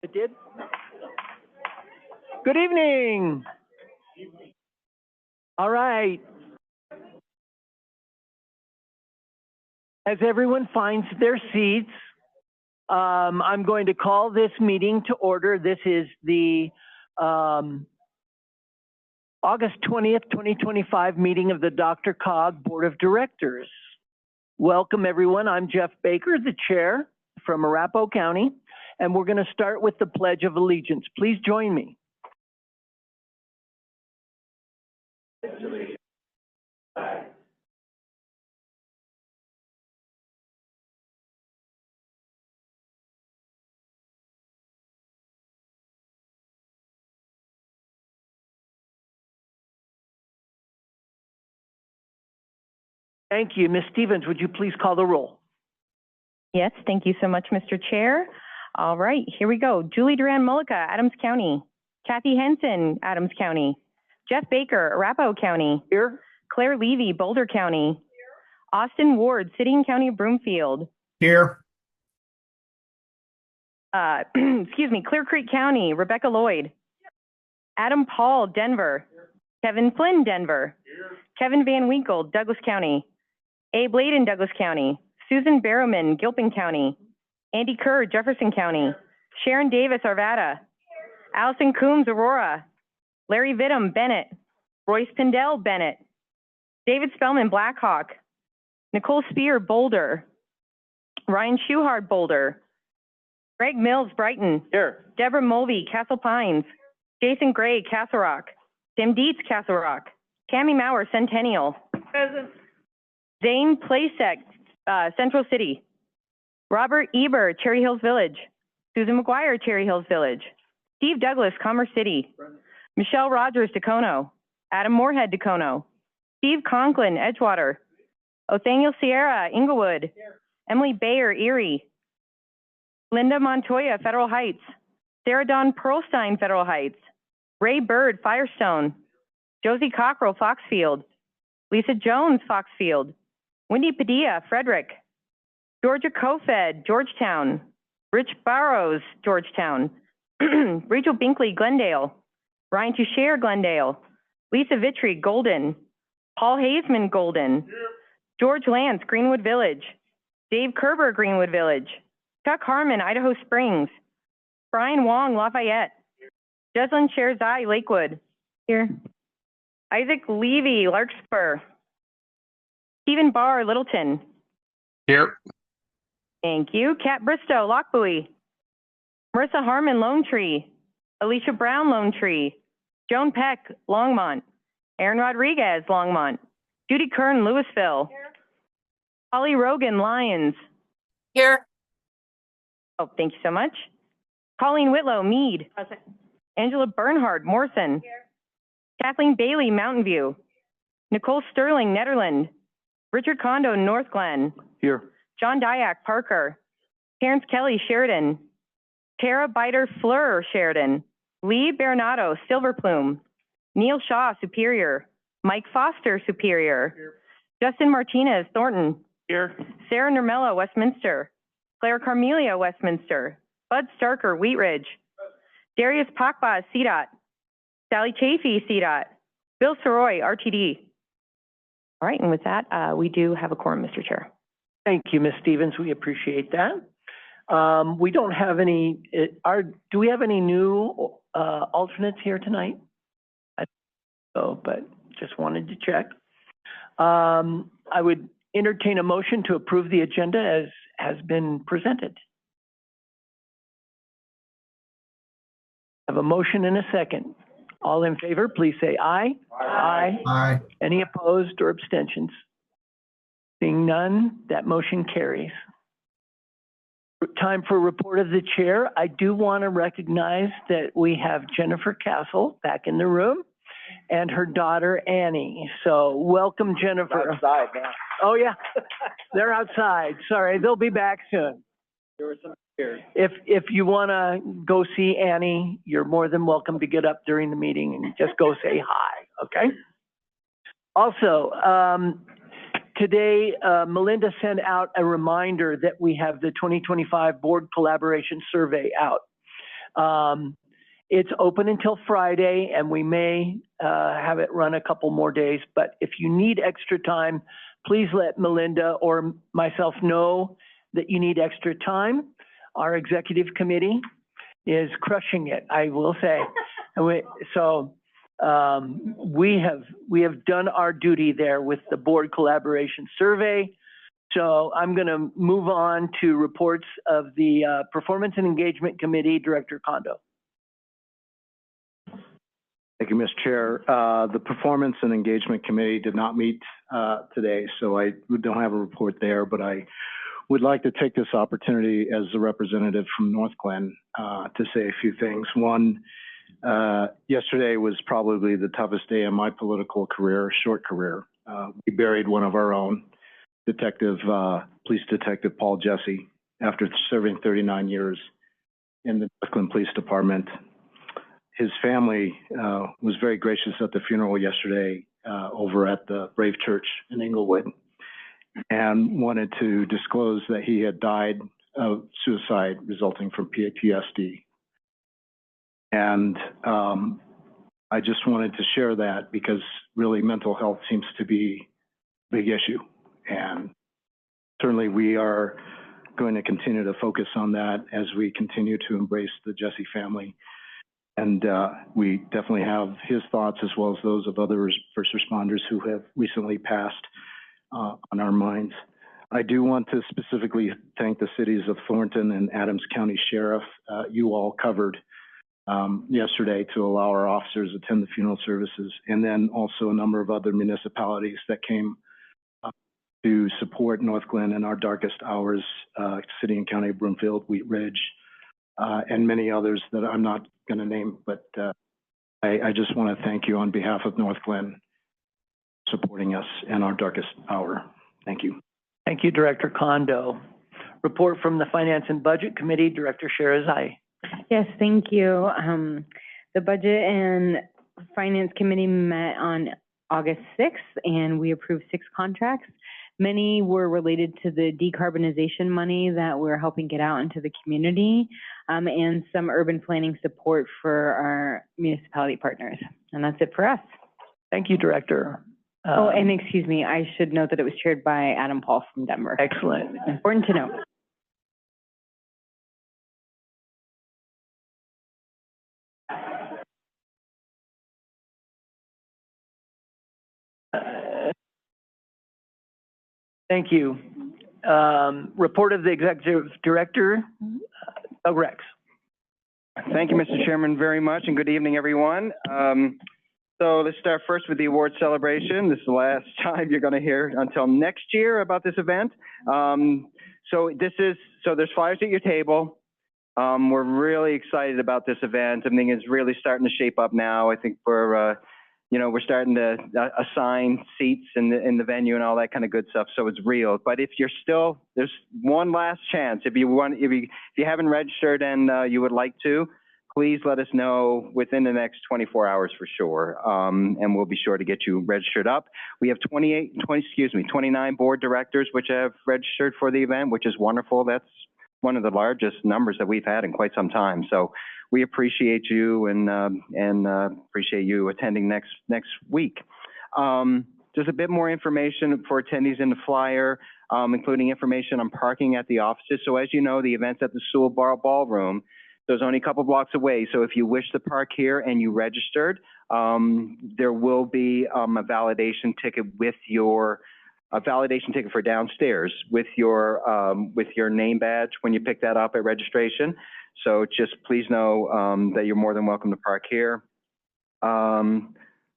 It did? Good evening. All right. As everyone finds their seats, I'm going to call this meeting to order. This is the August 20th, 2025 meeting of the DRCOG Board of Directors. Welcome, everyone. I'm Jeff Baker, the chair from Arapahoe County, and we're going to start with the Pledge of Allegiance. Please join me. Thank you. Ms. Stevens, would you please call the roll? Yes, thank you so much, Mr. Chair. All right, here we go. Julie Duran-Mullica, Adams County. Kathy Henson, Adams County. Jeff Baker, Arapahoe County. Here. Claire Levy, Boulder County. Here. Austin Ward, City and County of Broomfield. Here. Excuse me, Clear Creek County, Rebecca Lloyd. Adam Paul, Denver. Kevin Flynn, Denver. Here. Kevin Van Winkle, Douglas County. Abe Layden, Douglas County. Susan Barrowman, Gilpin County. Andy Kerr, Jefferson County. Sharon Davis, Arvada. Allison Coombs, Aurora. Larry Vidham, Bennett. Royce Pindell, Bennett. David Spellman, Blackhawk. Nicole Spear, Boulder. Ryan Schuhard, Boulder. Greg Mills, Brighton. Here. Deborah Mulvey, Castle Pines. Jason Gray, Castle Rock. Tim Dietz, Castle Rock. Tammy Maurer, Centennial. Present. Zane Plasek, Central City. Robert Eber, Cherry Hills Village. Susan McGuire, Cherry Hills Village. Steve Douglas, Commerce City. Present. Michelle Rogers, Dacono. Adam Moorhead, Dacono. Steve Conklin, Edgewater. Othaniel Sierra, Inglewood. Here. Emily Bayer, Erie. Linda Montoya, Federal Heights. Sarah Dawn Pearlstein, Federal Heights. Ray Bird, Firestone. Josie Cockrell, Foxfield. Lisa Jones, Foxfield. Wendy Padilla, Frederick. Georgia Kofed, Georgetown. Rich Barrows, Georgetown. Rachel Binkley, Glendale. Ryan Toucher, Glendale. Lisa Vitry, Golden. Paul Hazeman, Golden. George Lance, Greenwood Village. Dave Kerber, Greenwood Village. Chuck Harmon, Idaho Springs. Brian Wong, Lafayette. Jeslyn Sherzai, Lakewood. Here. Isaac Levy, Larkspur. Stephen Barr, Littleton. Here. Thank you. Kat Bristow, Lockbuoy. Marissa Harmon, Lone Tree. Alicia Brown, Lone Tree. Joan Peck, Longmont. Aaron Rodriguez, Longmont. Judy Kern, Louisville. Here. Holly Rogan, Lyons. Here. Oh, thank you so much. Colleen Whitlow, Meade. Present. Angela Bernhard, Morrison. Here. Kathleen Bailey, Mountain View. Nicole Sterling, Nederland. Richard Kondo, North Glen. Here. John Dyack, Parker. Terrence Kelly, Sheridan. Tara Biter Fleur, Sheridan. Lee Bernardo, Silver Plume. Neil Shaw, Superior. Mike Foster, Superior. Here. Justin Martinez, Thornton. Here. Sarah Nermella, Westminster. Claire Carmelia, Westminster. Bud Starker, Wheat Ridge. Darius Pakba, CDOT. Sally Chafee, CDOT. Bill Soroy, RTD. All right, and with that, we do have a quorum, Mr. Chair. Thank you, Ms. Stevens. We appreciate that. We don't have any, do we have any new alternates here tonight? But just wanted to check. I would entertain a motion to approve the agenda as has been presented. I have a motion and a second. All in favor, please say aye. Aye. Aye. Any opposed or abstentions? Seeing none, that motion carries. Time for report of the chair. I do want to recognize that we have Jennifer Castle back in the room and her daughter Annie. So welcome, Jennifer. Outside now. Oh yeah, they're outside. Sorry, they'll be back soon. There were some here. If you want to go see Annie, you're more than welcome to get up during the meeting and just go say hi, okay? Also, today, Melinda sent out a reminder that we have the 2025 Board Collaboration Survey out. It's open until Friday, and we may have it run a couple more days. But if you need extra time, please let Melinda or myself know that you need extra time. Our executive committee is crushing it, I will say. We have done our duty there with the board collaboration survey. So I'm going to move on to reports of the Performance and Engagement Committee, Director Kondo. Thank you, Mr. Chair. The Performance and Engagement Committee did not meet today, so I don't have a report there, but I would like to take this opportunity as a representative from North Glen to say a few things. One, yesterday was probably the toughest day in my political career, short career. We buried one of our own, police detective Paul Jesse, after serving 39 years in the North Glen Police Department. His family was very gracious at the funeral yesterday over at the Brave Church in Inglewood, and wanted to disclose that he had died of suicide resulting from PTSD. And I just wanted to share that because really mental health seems to be a big issue. And certainly we are going to continue to focus on that as we continue to embrace the Jesse family. And we definitely have his thoughts as well as those of other first responders who have recently passed on our minds. I do want to specifically thank the cities of Thornton and Adams County Sheriff. You all covered yesterday to allow our officers to attend the funeral services, and then also a number of other municipalities that came to support North Glen in our darkest hours, City and County of Broomfield, Wheat Ridge, and many others that I'm not going to name, but I just want to thank you on behalf of North Glen supporting us in our darkest hour. Thank you. Thank you, Director Kondo. Report from the Finance and Budget Committee, Director Sherazai. Yes, thank you. The Budget and Finance Committee met on August 6th, and we approved 6 contracts. Many were related to the decarbonization money that we're helping get out into the community, and some urban planning support for our municipality partners. And that's it for us. Thank you, Director. Oh, and excuse me, I should note that it was chaired by Adam Paul from Denver. Excellent. Important to know. Thank you. Report of the Executive Director, Doug Rex. Thank you, Mr. Chairman, very much, and good evening, everyone. So let's start first with the award celebration. This is the last time you're going to hear until next year about this event. So there's flyers at your table. We're really excited about this event. I think it's really starting to shape up now. I think we're starting to assign seats in the venue and all that kind of good stuff. So it's real. But if you're still, there's one last chance. If you haven't registered and you would like to, please let us know within the next 24 hours for sure. And we'll be sure to get you registered up. We have 29 board directors which have registered for the event, which is wonderful. That's one of the largest numbers that we've had in quite some time. So we appreciate you and appreciate you attending next week. There's a bit more information for attendees in the flyer, including information on parking at the offices. So as you know, the event's at the Sewell Ballroom. So it's only a couple blocks away. So if you wish to park here and you registered, there will be a validation ticket for downstairs with your name badge when you pick that up at registration. So just please know that you're more than welcome to park here. Let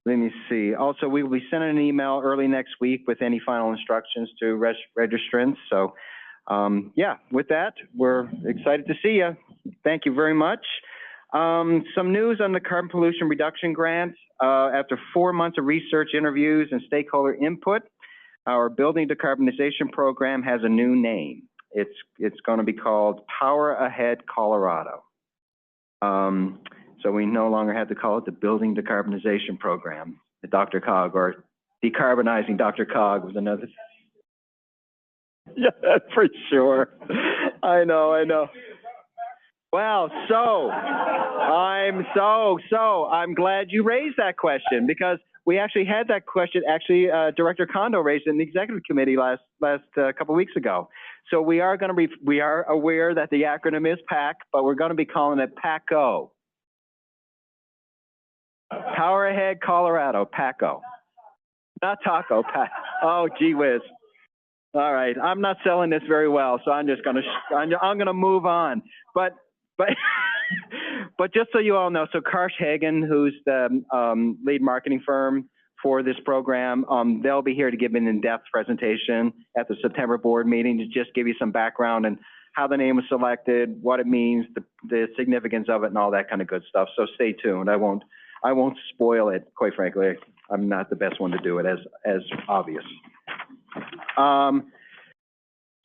me see. Also, we will be sending an email early next week with any final instructions to registrants. So yeah, with that, we're excited to see you. Thank you very much. Some news on the carbon pollution reduction grant. After 4 months of research, interviews, and stakeholder input, our building decarbonization program has a new name. It's going to be called Power Ahead Colorado. So we no longer have to call it the Building Decarbonization Program. The DRCOG, or Decarbonizing DRCOG, was another. Yeah, for sure. I know. Well, I'm glad you raised that question because we actually had that question. Actually, Director Kondo raised it in the executive committee last couple weeks ago. So we are aware that the acronym is PAC, but we're going to be calling it PACO. Power Ahead Colorado, PACO. Not taco, oh, gee whiz. All right, I'm not selling this very well, so I'm gonna move on. But just so you all know, so Karsh Hagen, who's the lead marketing firm for this program, they'll be here to give an in-depth presentation at the September board meeting to just give you some background and how the name was selected, what it means, the significance of it, and all that kind of good stuff. So stay tuned. I won't spoil it, quite frankly. I'm not the best one to do it, as obvious.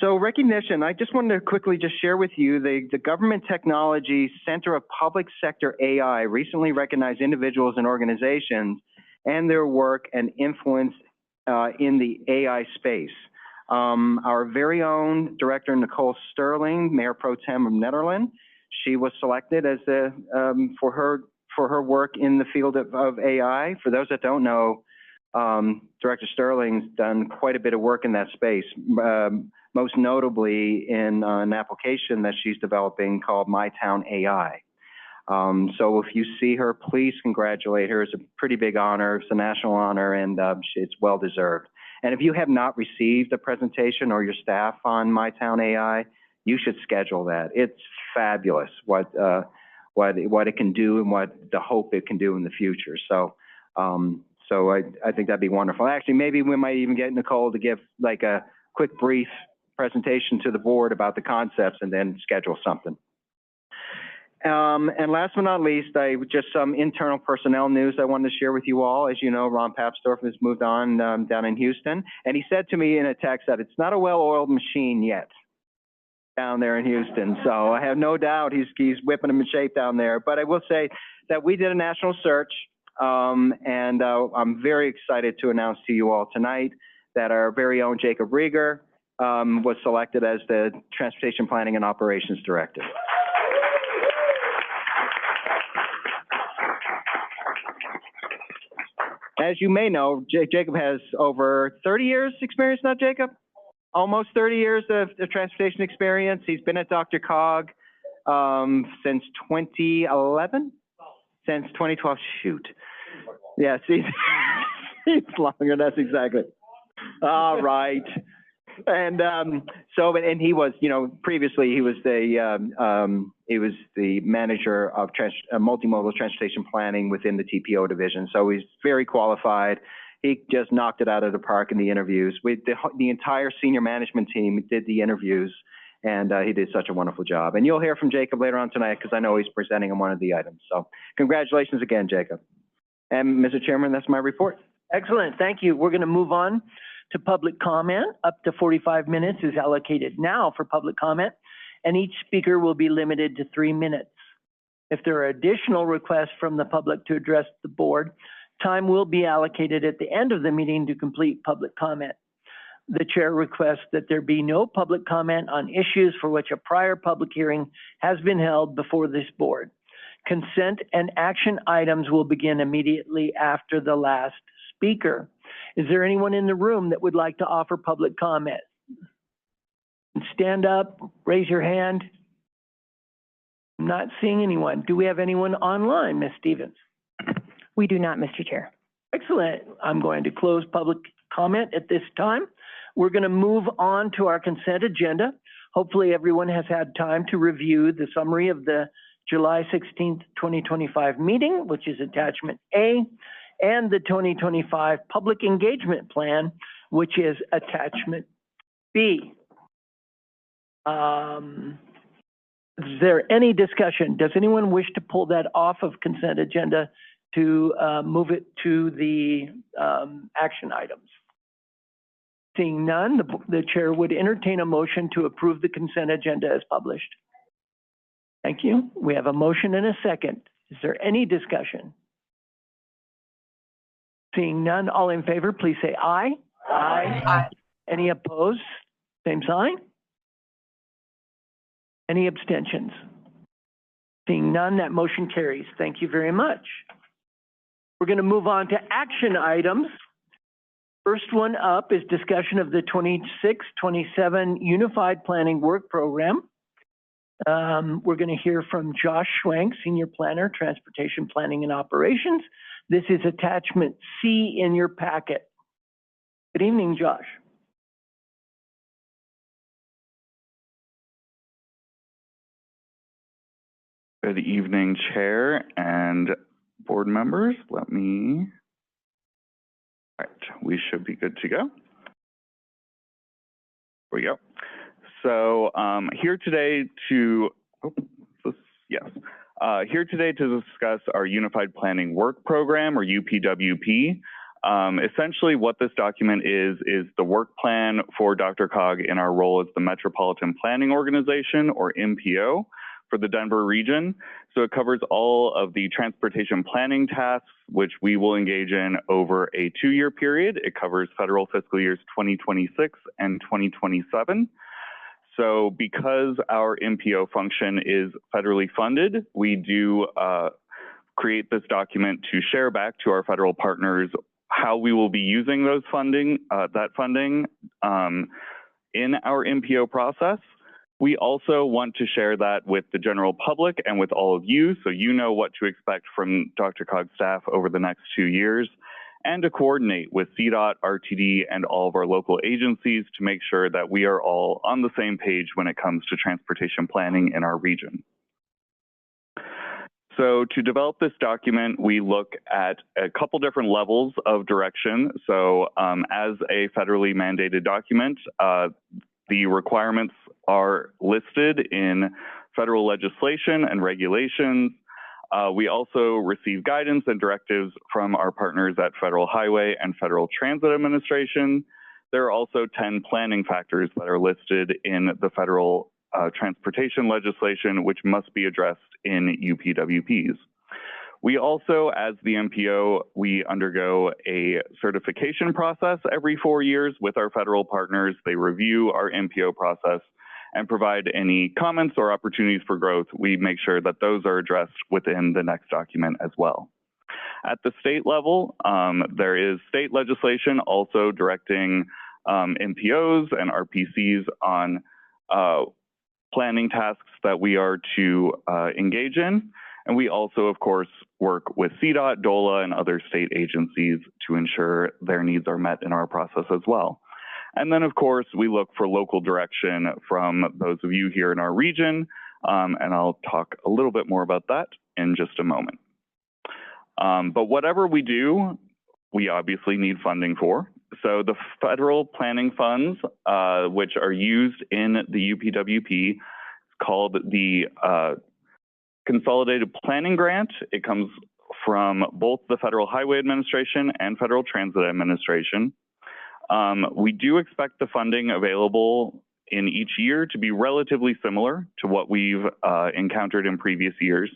So recognition, I just wanted to quickly just share with you, the Government Technology Center of Public Sector AI recently recognized individuals and organizations and their work and influence in the AI space. Our very own Director Nicole Sterling, Mayor Pro Tem of Netherlands, she was selected as for her work in the field of AI. For those that don't know, Director Sterling's done quite a bit of work in that space, most notably in an application that she's developing called My Town AI. So if you see her, please congratulate her. It's a pretty big honor. It's a national honor, and it's well-deserved. And if you have not received a presentation or your staff on My Town AI, you should schedule that. It's fabulous what it can do and what the hope it can do in the future. So I think that'd be wonderful. Actually, maybe we might even get Nicole to give like a quick brief presentation to the board about the concepts and then schedule something. And last but not least, just some internal personnel news I wanted to share with you all. As you know, Ron Papsdorf has moved on down in Houston, and he said to me in a text that it's not a well-oiled machine yet down there in Houston. So I have no doubt he's whipping them in shape down there. But I will say that we did a national search, and I'm very excited to announce to you all tonight that our very own Jacob Rieger was selected as the Transportation Planning and Operations Director. As you may know, Jacob has over 30 years experience now, Jacob? Almost 30 years of transportation experience. He's been at DRCOG since 2011? Since 2012, shoot. Yeah, see, it's longer, that's exactly. All right. And and he was, previously he was the manager of multimodal transportation planning within the TPO division. So he's very qualified. He just knocked it out of the park in the interviews. The entire senior management team did the interviews, and he did such a wonderful job. And you'll hear from Jacob later on tonight because I know he's presenting on one of the items. So congratulations again, Jacob. And Mr. Chairman, that's my report. Excellent, thank you. We're going to move on to public comment. Up to 45 minutes is allocated now for public comment, and each speaker will be limited to 3 minutes. If there are additional requests from the public to address the board, time will be allocated at the end of the meeting to complete public comment. The chair requests that there be no public comment on issues for which a prior public hearing has been held before this board. Consent and action items will begin immediately after the last speaker. Is there anyone in the room that would like to offer public comment? Stand up, raise your hand. I'm not seeing anyone. Do we have anyone online, Ms. Stevens? We do not, Mr. Chair. Excellent. I'm going to close public comment at this time. We're going to move on to our consent agenda. Hopefully everyone has had time to review the summary of the July 16th, 2025 meeting, which is attachment A, and the 2025 public engagement plan, which is attachment B. Is there any discussion? Does anyone wish to pull that off of consent agenda to move it to the action items? Seeing none, the chair would entertain a motion to approve the consent agenda as published. Thank you. We have a motion and a second. Is there any discussion? Seeing none, all in favor, please say aye. Aye. Aye. Any opposed? Same sign. Any abstentions? Seeing none, that motion carries. Thank you very much. We're going to move on to action items. First one up is discussion of the 26-27 Unified Planning Work Program. We're going to hear from Josh Schwank, Senior Planner, Transportation Planning and Operations. This is attachment C in your packet. Good evening, Josh. Good evening, Chair and board members. All right, we should be good to go. Here we go. So here today to discuss our Unified Planning Work Program, or UPWP. Essentially, what this document is the work plan for DRCOG in our role as the Metropolitan Planning Organization, or MPO, for the Denver region. So it covers all of the transportation planning tasks, which we will engage in over a 2-year period. It covers federal fiscal years 2026 and 2027. So because our MPO function is federally funded, we do create this document to share back to our federal partners how we will be using those funding in our MPO process. We also want to share that with the general public and with all of you, so you know what to expect from DRCOG staff over the next 2 years, and to coordinate with CDOT, RTD, and all of our local agencies to make sure that we are all on the same page when it comes to transportation planning in our region. So to develop this document, we look at a couple different levels of direction. So as a federally mandated document, the requirements are listed in federal legislation and regulations. We also receive guidance and directives from our partners at Federal Highway and Federal Transit Administration. There are also 10 planning factors that are listed in the federal transportation legislation, which must be addressed in UPWPs. We also, as the MPO, we undergo a certification process every 4 years with our federal partners. They review our MPO process and provide any comments or opportunities for growth. We make sure that those are addressed within the next document as well. At the state level, there is state legislation also directing MPOs and RPCs on planning tasks that we are to engage in. And we also, of course, work with CDOT, DOLA, and other state agencies to ensure their needs are met in our process as well. And then, of course, we look for local direction from those of you here in our region, and I'll talk a little bit more about that in just a moment. But whatever we do, we obviously need funding for. So the federal planning funds, which are used in the UPWP, called the Consolidated Planning Grant. It comes from both the Federal Highway Administration and Federal Transit Administration. We do expect the funding available in each year to be relatively similar to what we've encountered in previous years.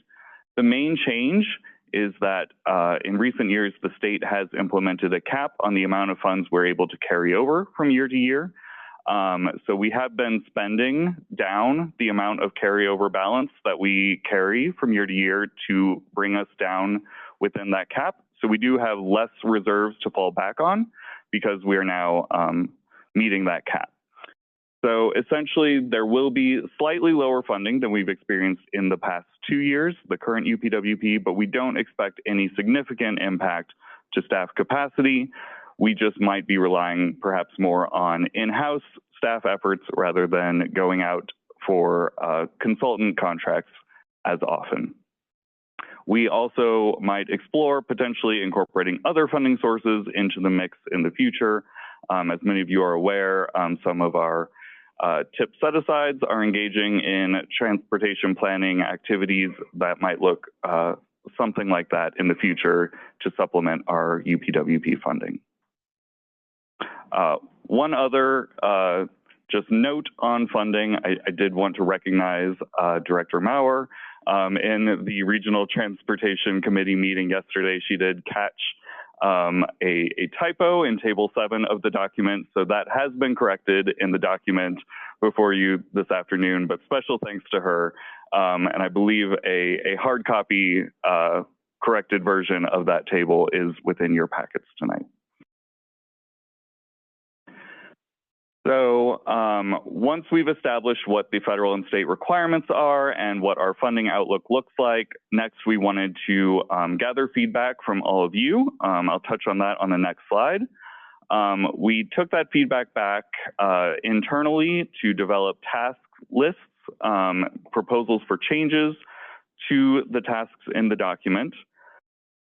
The main change is that in recent years, the state has implemented a cap on the amount of funds we're able to carry over from year to year. So we have been spending down the amount of carryover balance that we carry from year to year to bring us down within that cap. So we do have less reserves to fall back on because we are now meeting that cap. So essentially, there will be slightly lower funding than we've experienced in the past 2 years, the current UPWP, but we don't expect any significant impact to staff capacity. We just might be relying perhaps more on in-house staff efforts rather than going out for consultant contracts as often. We also might explore potentially incorporating other funding sources into the mix in the future. As many of you are aware, some of our TIP set-asides are engaging in transportation planning activities that might look something like that in the future to supplement our UPWP funding. One other just note on funding, I did want to recognize Director Maurer. In the Regional Transportation Committee meeting yesterday, she did catch a typo in Table 7 of the document, so that has been corrected in the document before you this afternoon, but special thanks to her. And I believe a hard copy corrected version of that table is within your packets tonight. So once we've established what the federal and state requirements are and what our funding outlook looks like, next we wanted to gather feedback from all of you. I'll touch on that on the next slide. We took that feedback back internally to develop task lists, proposals for changes to the tasks in the document.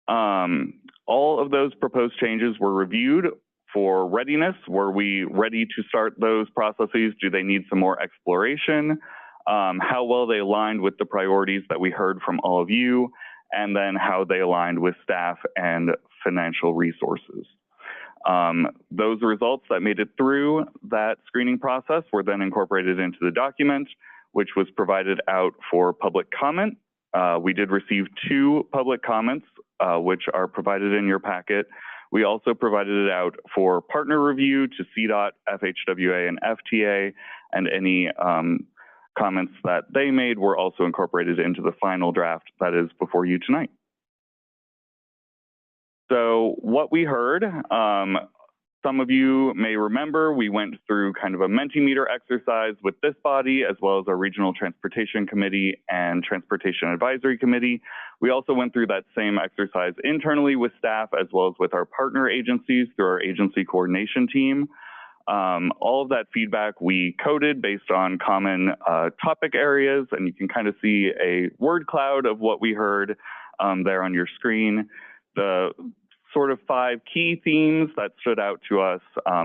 All of those proposed changes were reviewed for readiness. Were we ready to start those processes? Do they need some more exploration? How well they aligned with the priorities that we heard from all of you, and then how they aligned with staff and financial resources. Those results that made it through that screening process were then incorporated into the document, which was provided out for public comment. We did receive 2 public comments, which are provided in your packet. We also provided it out for partner review to CDOT, FHWA, and FTA, and any comments that they made were also incorporated into the final draft that is before you tonight. So what we heard, some of you may remember, we went through kind of a Mentimeter exercise with this body, as well as our Regional Transportation Committee and Transportation Advisory Committee. We also went through that same exercise internally with staff, as well as with our partner agencies through our agency coordination team. All of that feedback we coded based on common topic areas, and you can kind of see a word cloud of what we heard there on your screen. The sort of 5 key themes that stood out to us.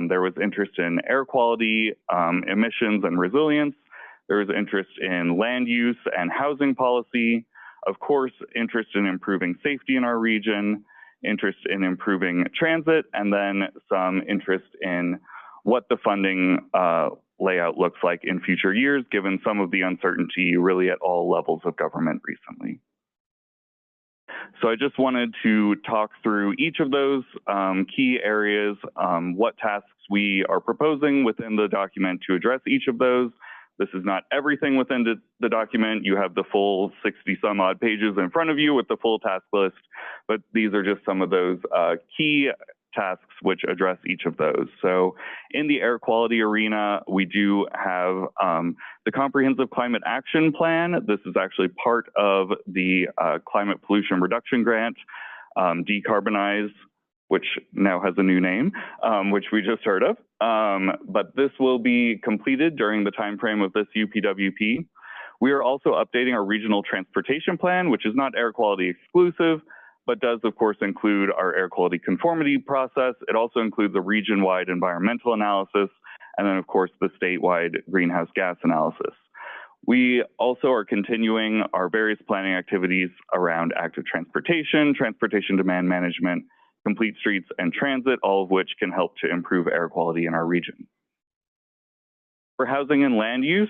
There was interest in air quality, emissions, and resilience. There was interest in land use and housing policy. Of course, interest in improving safety in our region, interest in improving transit, and then some interest in what the funding layout looks like in future years, given some of the uncertainty really at all levels of government recently. So I just wanted to talk through each of those key areas, what tasks we are proposing within the document to address each of those. This is not everything within the document. You have the full 60 some odd pages in front of you with the full task list, but these are just some of those key tasks which address each of those. So in the air quality arena, we do have the Comprehensive Climate Action Plan. This is actually part of the Climate Pollution Reduction Grant, Decarbonize, which now has a new name, which we just heard of. But this will be completed during the timeframe of this UPWP. We are also updating our Regional Transportation Plan, which is not air quality exclusive, but does, of course, include our air quality conformity process. It also includes a region-wide environmental analysis, and then, of course, the statewide greenhouse gas analysis. We also are continuing our various planning activities around active transportation, transportation demand management, complete streets, and transit, all of which can help to improve air quality in our region. For housing and land use,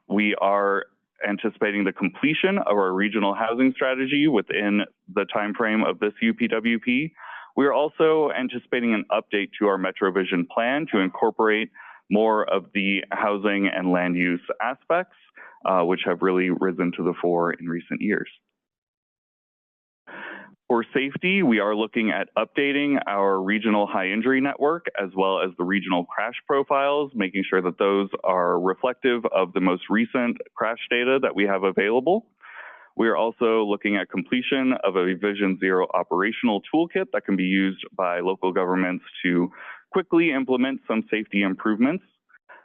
we are anticipating the completion of our regional housing strategy within the timeframe of this UPWP. We are also anticipating an update to our MetroVision plan to incorporate more of the housing and land use aspects, which have really risen to the fore in recent years. For safety, we are looking at updating our regional high injury network as well as the regional crash profiles, making sure that those are reflective of the most recent crash data that we have available. We are also looking at completion of a Vision Zero operational toolkit that can be used by local governments to quickly implement some safety improvements.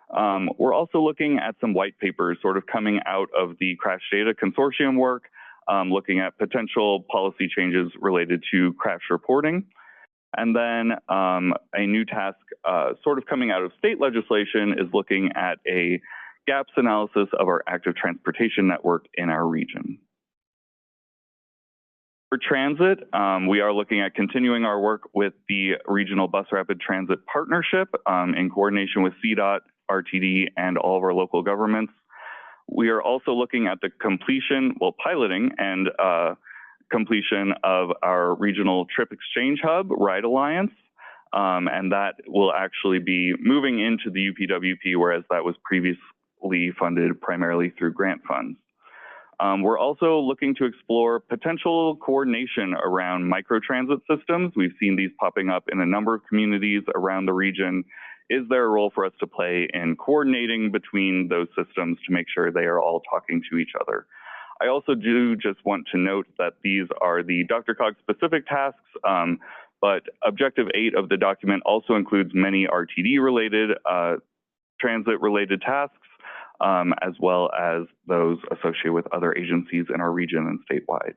We're also looking at some white papers sort of coming out of the Crash Data Consortium work, looking at potential policy changes related to crash reporting. And then a new task sort of coming out of state legislation is looking at a gaps analysis of our active transportation network in our region. For transit, we are looking at continuing our work with the Regional Bus Rapid Transit Partnership in coordination with CDOT, RTD, and all of our local governments. We are also looking at the completion, well, piloting and completion of our regional trip exchange hub, Ride Alliance, and that will actually be moving into the UPWP, whereas that was previously funded primarily through grant funds. We're also looking to explore potential coordination around microtransit systems. We've seen these popping up in a number of communities around the region. Is there a role for us to play in coordinating between those systems to make sure they are all talking to each other? I also do just want to note that these are the DRCOG specific tasks, but Objective 8 of the document also includes many RTD-related, transit-related tasks, as well as those associated with other agencies in our region and statewide.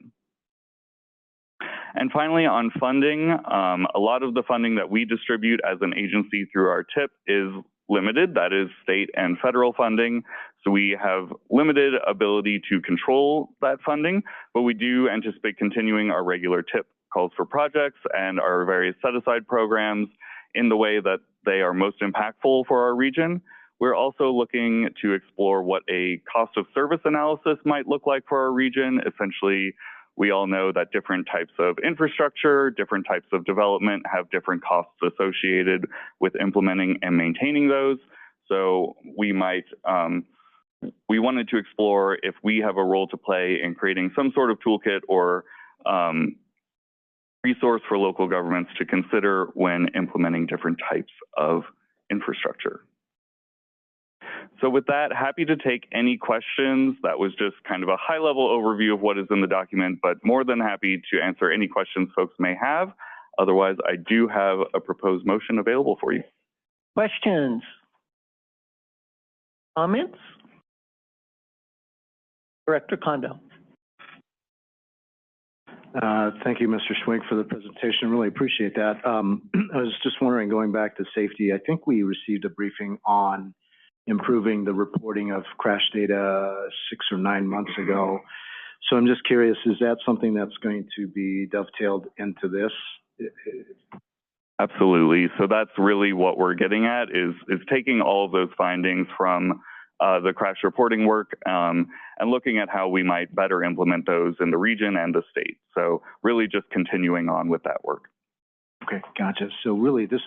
And finally, on funding, a lot of the funding that we distribute as an agency through our TIP is limited. That is state and federal funding. So we have limited ability to control that funding, but we do anticipate continuing our regular TIP calls for projects and our various set-aside programs in the way that they are most impactful for our region. We're also looking to explore what a cost of service analysis might look like for our region. Essentially, we all know that different types of infrastructure, different types of development have different costs associated with implementing and maintaining those. So we might, we wanted to explore if we have a role to play in creating some sort of toolkit or resource for local governments to consider when implementing different types of infrastructure. So with that, happy to take any questions. That was just kind of a high-level overview of what is in the document, but more than happy to answer any questions folks may have. Otherwise, I do have a proposed motion available for you. Questions? Comments? Director Kondo. Thank you, Mr. Schwink, for the presentation. Really appreciate that. I was just wondering, going back to safety, I think we received a briefing on improving the reporting of crash data 6 or 9 months ago. So I'm just curious, is that something that's going to be dovetailed into this? Absolutely. So that's really what we're getting at is taking all of those findings from the crash reporting work and looking at how we might better implement those in the region and the state. So really just continuing on with that work. Okay, gotcha. So really this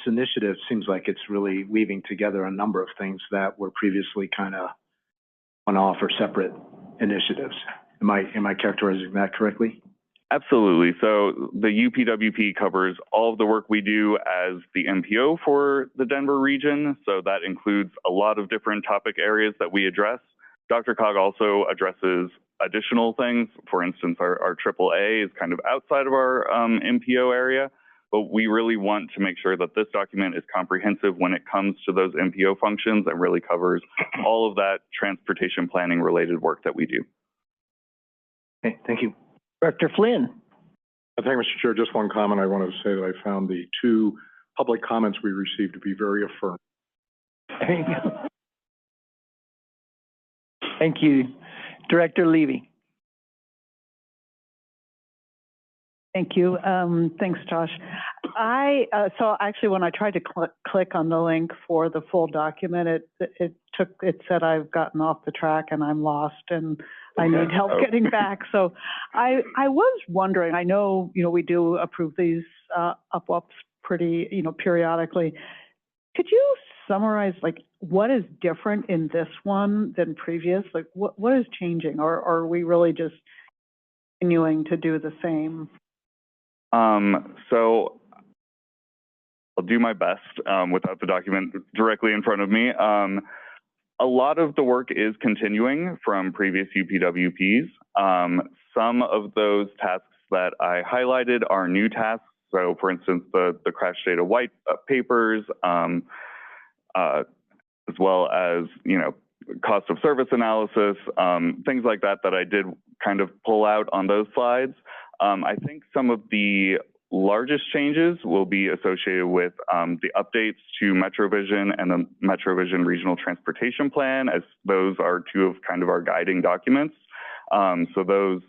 initiative seems like it's really weaving together a number of things that were previously kind of one-off or separate initiatives. Am I characterizing that correctly? Absolutely. So the UPWP covers all of the work we do as the MPO for the Denver region. So that includes a lot of different topic areas that we address. DRCOG also addresses additional things. For instance, our AAA is kind of outside of our MPO area, but we really want to make sure that this document is comprehensive when it comes to those MPO functions and really covers all of that transportation planning related work that we do. Okay, thank you. Director Flynn. Thank you, Mr. Chair. Just one comment. I wanted to say that I found the 2 public comments we received to be very affirming. There you go. Thank you. Director Levy. Thank you. Thanks, Josh. So actually, when I tried to click on the link for the full document, it said I've gotten off the track and I'm lost and I need help getting back. So I was wondering, I know, we do approve these up-ups pretty, periodically. Could you summarize, like, what is different in this one than previous? Like, what is changing? Or are we really just continuing to do the same? So I'll do my best without the document directly in front of me. A lot of the work is continuing from previous UPWPs. Some of those tasks that I highlighted are new tasks. So for instance, the crash data white papers, as well as, cost of service analysis, things like that I did kind of pull out on those slides. I think some of the largest changes will be associated with the updates to MetroVision and the MetroVision Regional Transportation Plan, as those are 2 of kind of our guiding documents. So those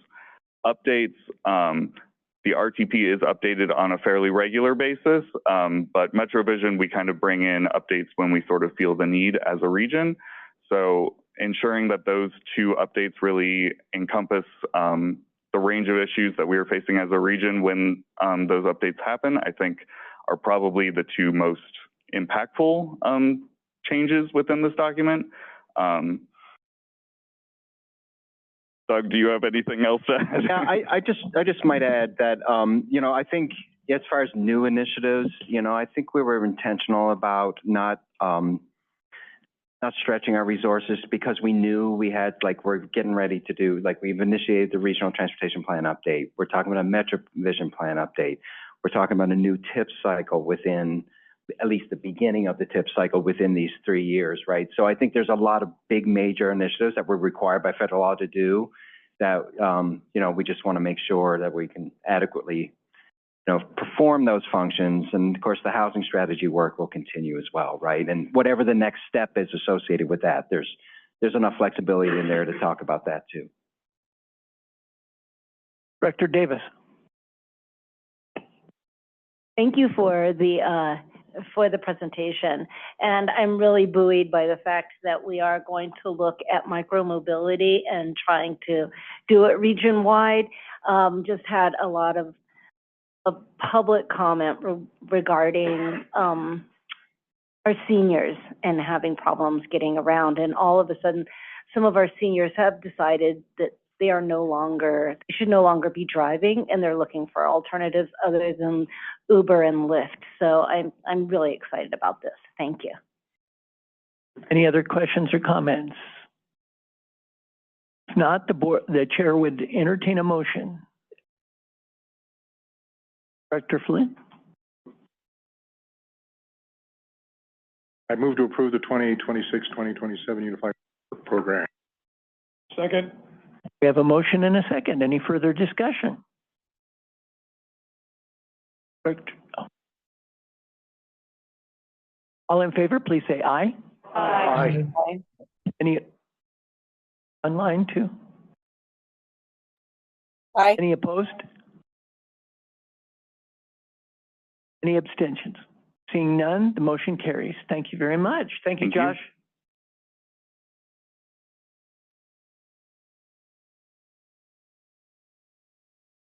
updates, the RTP is updated on a fairly regular basis, but MetroVision, we kind of bring in updates when we sort of feel the need as a region. So ensuring that those 2 updates really encompass the range of issues that we are facing as a region when those updates happen, I think are probably the 2 most impactful changes within this document. Doug, do you have anything else to add? Yeah, I just might add that, I think as far as new initiatives, I think we were intentional about not stretching our resources because we knew we had, we're getting ready to do, we've initiated the regional transportation plan update. We're talking about a Metro Vision plan update. We're talking about a new TIP cycle within, at least the beginning of the TIP cycle within these 3 years, right? So I think there's a lot of big major initiatives that we're required by federal law to do that, we just want to make sure that we can adequately, perform those functions. And of course, the housing strategy work will continue as well, right? And whatever the next step is associated with that, there's enough flexibility in there to talk about that too. Director Davis. Thank you for the presentation. And I'm really buoyed by the fact that we are going to look at micromobility and trying to do it region-wide. Just had a lot of public comment regarding our seniors and having problems getting around. And all of a sudden, some of our seniors have decided that they should no longer be driving, and they're looking for alternatives other than Uber and Lyft. So I'm really excited about this. Thank you. Any other questions or comments? If not, the chair would entertain a motion. Director Flynn? I move to approve the 2026-2027 Unified Program. Second. We have a motion and a second. Any further discussion? All in favor, please say aye. Aye. Any online too? Aye. Any opposed? Any abstentions? Seeing none, the motion carries. Thank you very much. Thank you, Josh.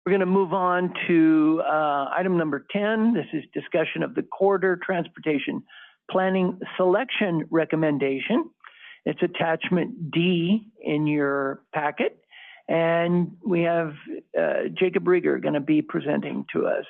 We're going to move on to item number 10. This is discussion of the corridor transportation planning selection recommendation. It's attachment D in your packet. And we have Jacob Rieger going to be presenting to us.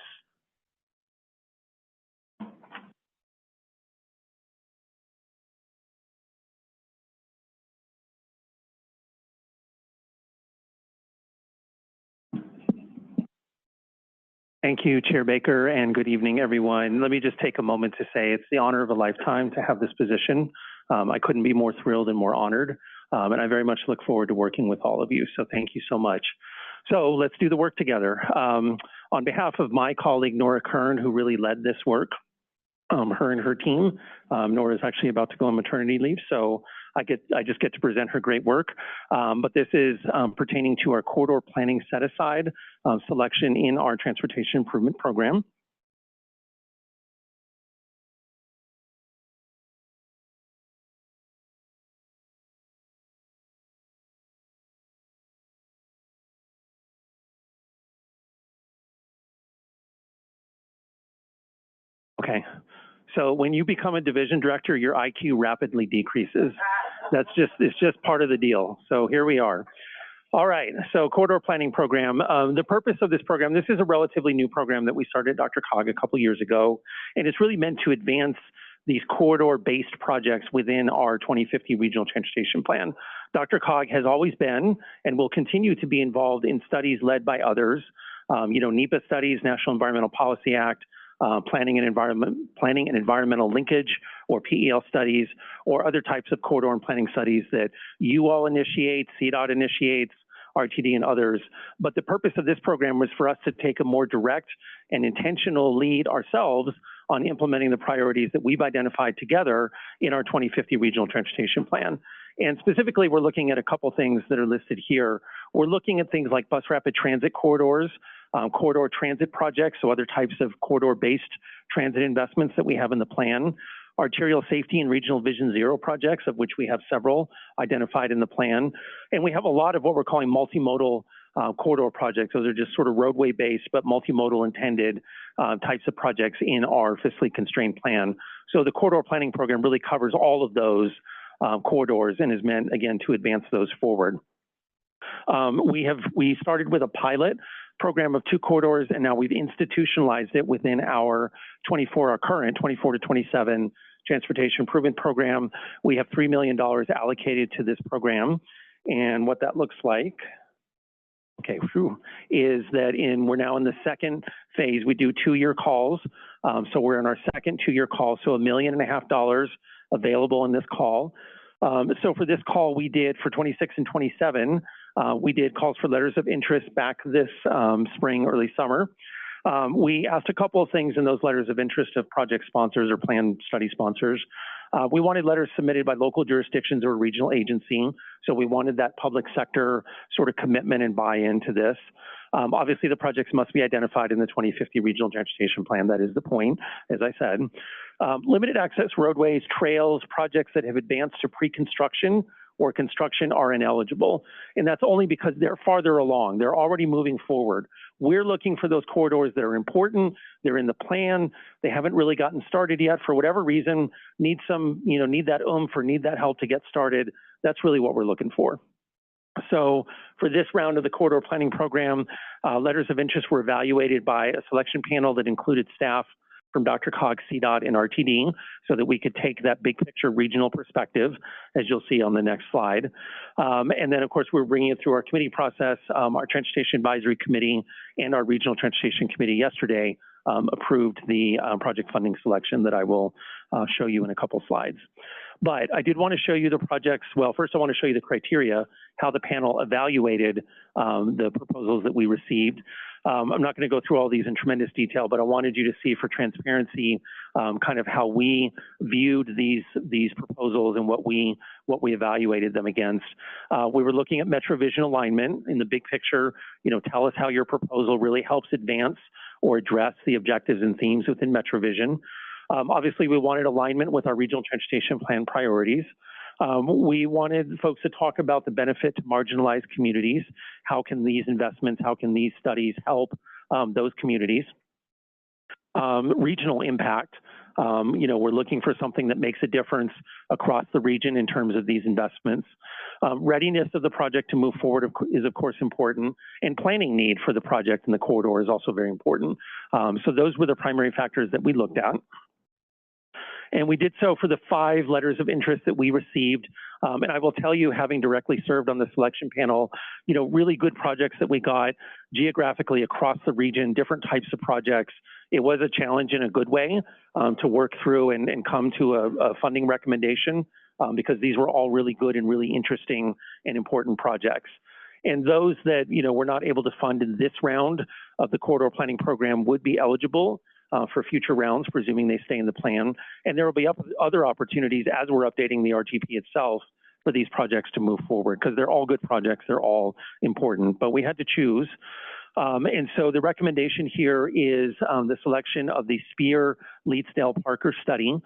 Thank you, Chair Baker, and good evening, everyone. Let me just take a moment to say it's the honor of a lifetime to have this position. I couldn't be more thrilled and more honored, and I very much look forward to working with all of you, so thank you so much. So let's do the work together. On behalf of my colleague, Nora Kern, who really led this work, her and her team, Nora is actually about to go on maternity leave, so I just get to present her great work. But this is pertaining to our corridor planning set-aside selection in our transportation improvement program. Okay. So when you become a division director, your IQ rapidly decreases. It's just part of the deal. So here we are. All right, so corridor planning program. The purpose of this program, this is a relatively new program that we started at DRCOG a couple years ago, and it's really meant to advance these corridor-based projects within our 2050 regional transportation plan. DRCOG has always been and will continue to be involved in studies led by others, NEPA studies, National Environmental Policy Act, planning and environmental linkage, or PEL studies, or other types of corridor and planning studies that you all initiate, CDOT initiates, RTD and others. But the purpose of this program was for us to take a more direct and intentional lead ourselves on implementing the priorities that we've identified together in our 2050 regional transportation plan. And specifically, we're looking at a couple things that are listed here. We're looking at things like bus rapid transit corridors, corridor transit projects, so other types of corridor-based transit investments that we have in the plan, arterial safety and regional vision zero projects, of which we have several identified in the plan. And we have a lot of what we're calling multimodal corridor projects. Those are just sort of roadway-based, but multimodal intended types of projects in our fiscally constrained plan. So the corridor planning program really covers all of those corridors and is meant, again, to advance those forward. We started with a pilot program of 2 corridors, and now we've institutionalized it within our current 24 to 27 transportation improvement program. We have $3 million allocated to this program, and what that looks like, is that we're now in the second phase. We do 2-year calls, so we're in our second 2-year call, so $1.5 million available in this call. So for this call, we did for 26 and 27, we did calls for letters of interest back this spring, early summer. We asked a couple of things in those letters of interest of project sponsors or plan study sponsors. We wanted letters submitted by local jurisdictions or regional agency. So we wanted that public sector sort of commitment and buy-in to this. Obviously, the projects must be identified in the 2050 Regional Transportation Plan. That is the point, as I said. Limited access roadways, trails, projects that have advanced to pre-construction or construction are ineligible. And that's only because they're farther along. They're already moving forward. We're looking for those corridors that are important. They're in the plan. They haven't really gotten started yet for whatever reason, need that oomph or need that help to get started. That's really what we're looking for. So for this round of the corridor planning program, letters of interest were evaluated by a selection panel that included staff from DRCOG, CDOT, and RTD, so that we could take that big picture regional perspective, as you'll see on the next slide. And then, of course, we're bringing it through our committee process. Our Transportation Advisory Committee and our Regional Transportation Committee yesterday approved the project funding selection that I will show you in a couple slides. But I did want to show you the projects. Well, first I want to show you the criteria, how the panel evaluated the proposals that we received. I'm not going to go through all these in tremendous detail, but I wanted you to see for transparency kind of how we viewed these proposals and what we evaluated them against. We were looking at MetroVision alignment in the big picture. Tell us how your proposal really helps advance or address the objectives and themes within MetroVision. Obviously, we wanted alignment with our regional transportation plan priorities. We wanted folks to talk about the benefit to marginalized communities. How can these investments, how can these studies help those communities? Regional impact. We're looking for something that makes a difference across the region in terms of these investments. Readiness of the project to move forward is, of course, important, and planning need for the project and the corridor is also very important. So those were the primary factors that we looked at. And we did so for the 5 letters of interest that we received. And I will tell you, having directly served on the selection panel, really good projects that we got geographically across the region, different types of projects. It was a challenge in a good way to work through and come to a funding recommendation because these were all really good and really interesting and important projects. And those that, were not able to fund in this round of the corridor planning program would be eligible for future rounds, presuming they stay in the plan. And there will be other opportunities as we're updating the RTP itself for these projects to move forward, because they're all good projects, they're all important, but we had to choose. And so the recommendation here is the selection of the Spear Leedsdale Parker study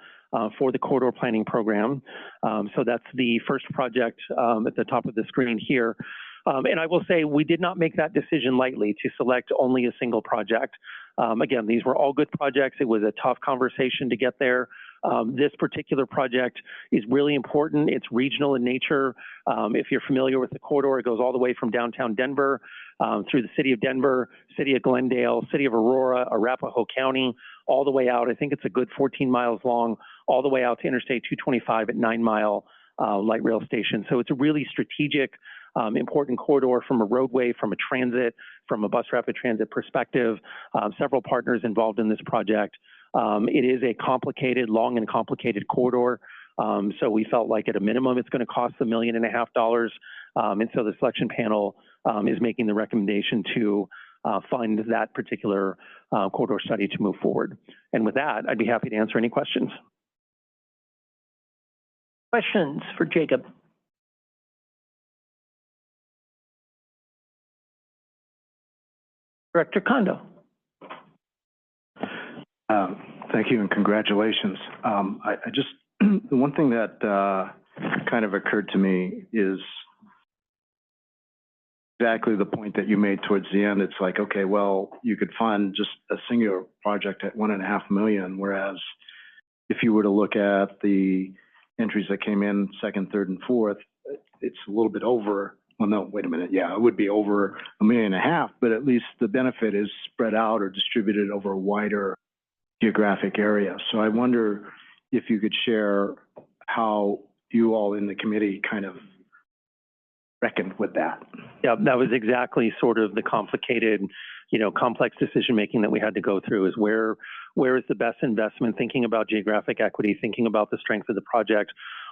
for the corridor planning program. So that's the first project at the top of the screen here. And I will say we did not make that decision lightly to select only a single project. Again, these were all good projects. It was a tough conversation to get there. This particular project is really important. It's regional in nature. If you're familiar with the corridor, it goes all the way from downtown Denver through the city of Denver, city of Glendale, city of Aurora, Arapahoe County, all the way out. I think it's a good 14 miles long, all the way out to Interstate 225 at 9 Mile light rail station. So it's a really strategic, important corridor from a roadway, from a transit, from a bus rapid transit perspective. Several partners involved in this project. It is a complicated, long and complicated corridor. So we felt like at a minimum, it's going to cost $1.5 million. And so the selection panel is making the recommendation to fund that particular corridor study to move forward. And with that, I'd be happy to answer any questions. Questions for Jacob? Director Kondo. Thank you and congratulations. The one thing that kind of occurred to me is exactly the point that you made towards the end. It's like, okay, well, you could fund just a singular project at $1.5 million, whereas if you were to look at the entries that came in second, third, and fourth, it's a little bit over well, no, wait a minute, yeah, it would be over $1.5 million, but at least the benefit is spread out or distributed over a wider geographic area. So I wonder if you could share how you all in the committee kind of reckoned with that. Yeah, that was exactly sort of the complicated, complex decision-making that we had to go through, is where is the best investment, thinking about geographic equity, thinking about the strength of the project.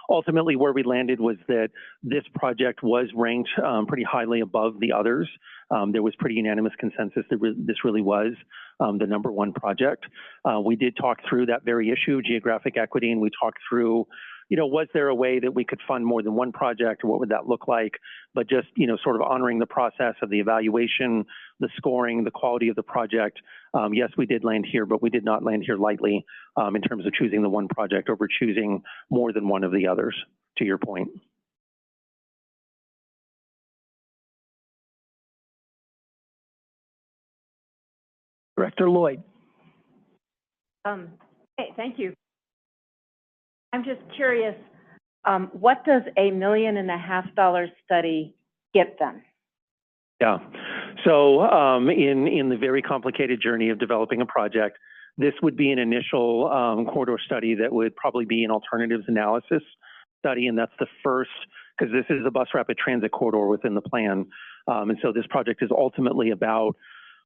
Ultimately, where we landed was that this project was ranked pretty highly above the others. There was pretty unanimous consensus that this really was the number one project. We did talk through that very issue, geographic equity, and we talked through, was there a way that we could fund more than one project, or what would that look like? But just, sort of honoring the process of the evaluation, the scoring, the quality of the project. Yes, we did land here, but we did not land here lightly in terms of choosing the one project over choosing more than one of the others, to your point. Director Lloyd. Hey, thank you. I'm just curious, what does $1.5 million study get them? Yeah. So in the very complicated journey of developing a project, this would be an initial corridor study that would probably be an alternatives analysis study, and that's the first, because this is a bus rapid transit corridor within the plan. And so this project is ultimately about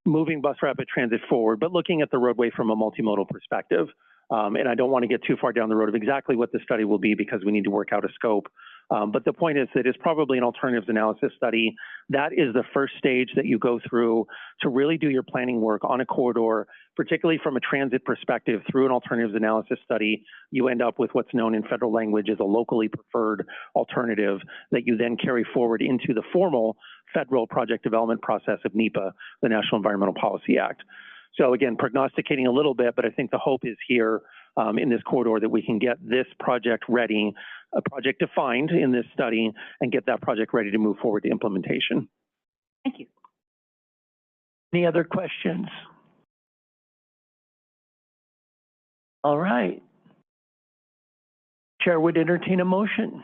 moving bus rapid transit forward, but looking at the roadway from a multimodal perspective. And I don't want to get too far down the road of exactly what the study will be because we need to work out a scope. But the point is that it's probably an alternatives analysis study. That is the first stage that you go through to really do your planning work on a corridor, particularly from a transit perspective. Through an alternatives analysis study, you end up with what's known in federal language as a locally preferred alternative that you then carry forward into the formal federal project development process of NEPA, the National Environmental Policy Act. So again, prognosticating a little bit, but I think the hope is here in this corridor that we can get this project ready, a project defined in this study, and get that project ready to move forward to implementation. Thank you. Any other questions? All right. Chair would entertain a motion.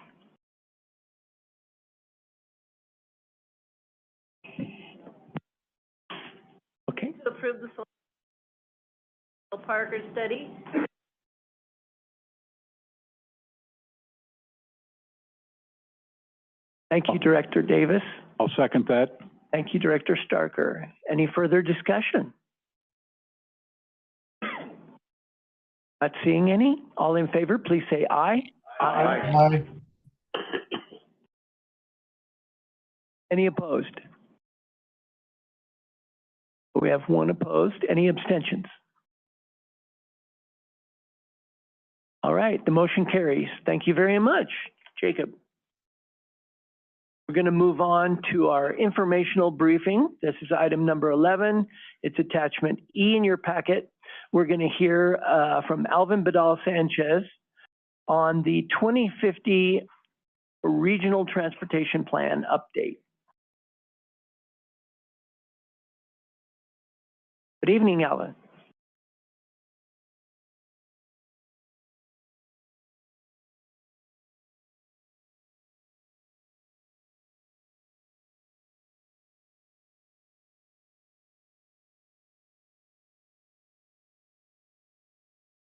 Okay. To approve the Parker study. Thank you, Director Davis. I'll second that. Thank you, Director Starker. Any further discussion? Not seeing any. All in favor, please say aye. Aye. Any opposed? We have one opposed. Any abstentions? All right, the motion carries. Thank you very much, Jacob. We're going to move on to our informational briefing. This is item number 11. It's attachment E in your packet. We're going to hear from Alvin Badal Sanchez on the 2050 Regional Transportation Plan update. Good evening, Alvin.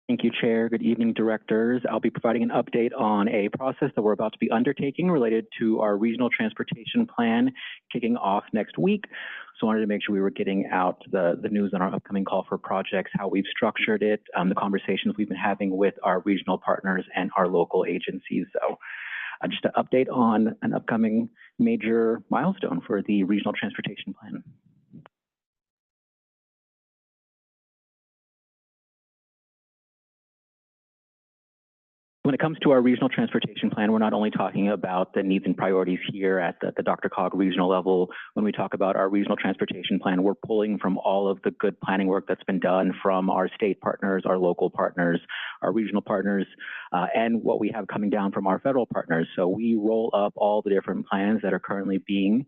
Thank you, Chair. Good evening, directors. I'll be providing an update on a process that we're about to be undertaking related to our regional transportation plan kicking off next week. So I wanted to make sure we were getting out the news on our upcoming call for projects, how we've structured it, the conversations we've been having with our regional partners and our local agencies. So just an update on an upcoming major milestone for the regional transportation plan. When it comes to our regional transportation plan, we're not only talking about the needs and priorities here at the DRCOG regional level. When we talk about our regional transportation plan, we're pulling from all of the good planning work that's been done from our state partners, our local partners, our regional partners, and what we have coming down from our federal partners. So we roll up all the different plans that are currently being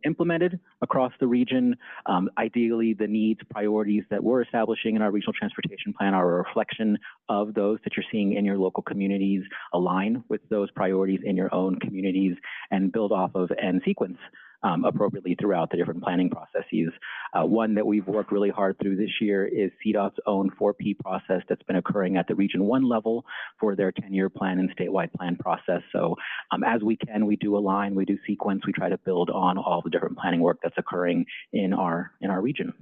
implemented across the region. Ideally, the needs, priorities that we're establishing in our regional transportation plan are a reflection of those that you're seeing in your local communities, align with those priorities in your own communities, and build off of and sequence appropriately throughout the different planning processes. One that we've worked really hard through this year is CDOT's own 4P process that's been occurring at the Region 1 level for their 10-year plan and statewide plan process. So as we can, we do align, we do sequence, we try to build on all the different planning work that's occurring in our region.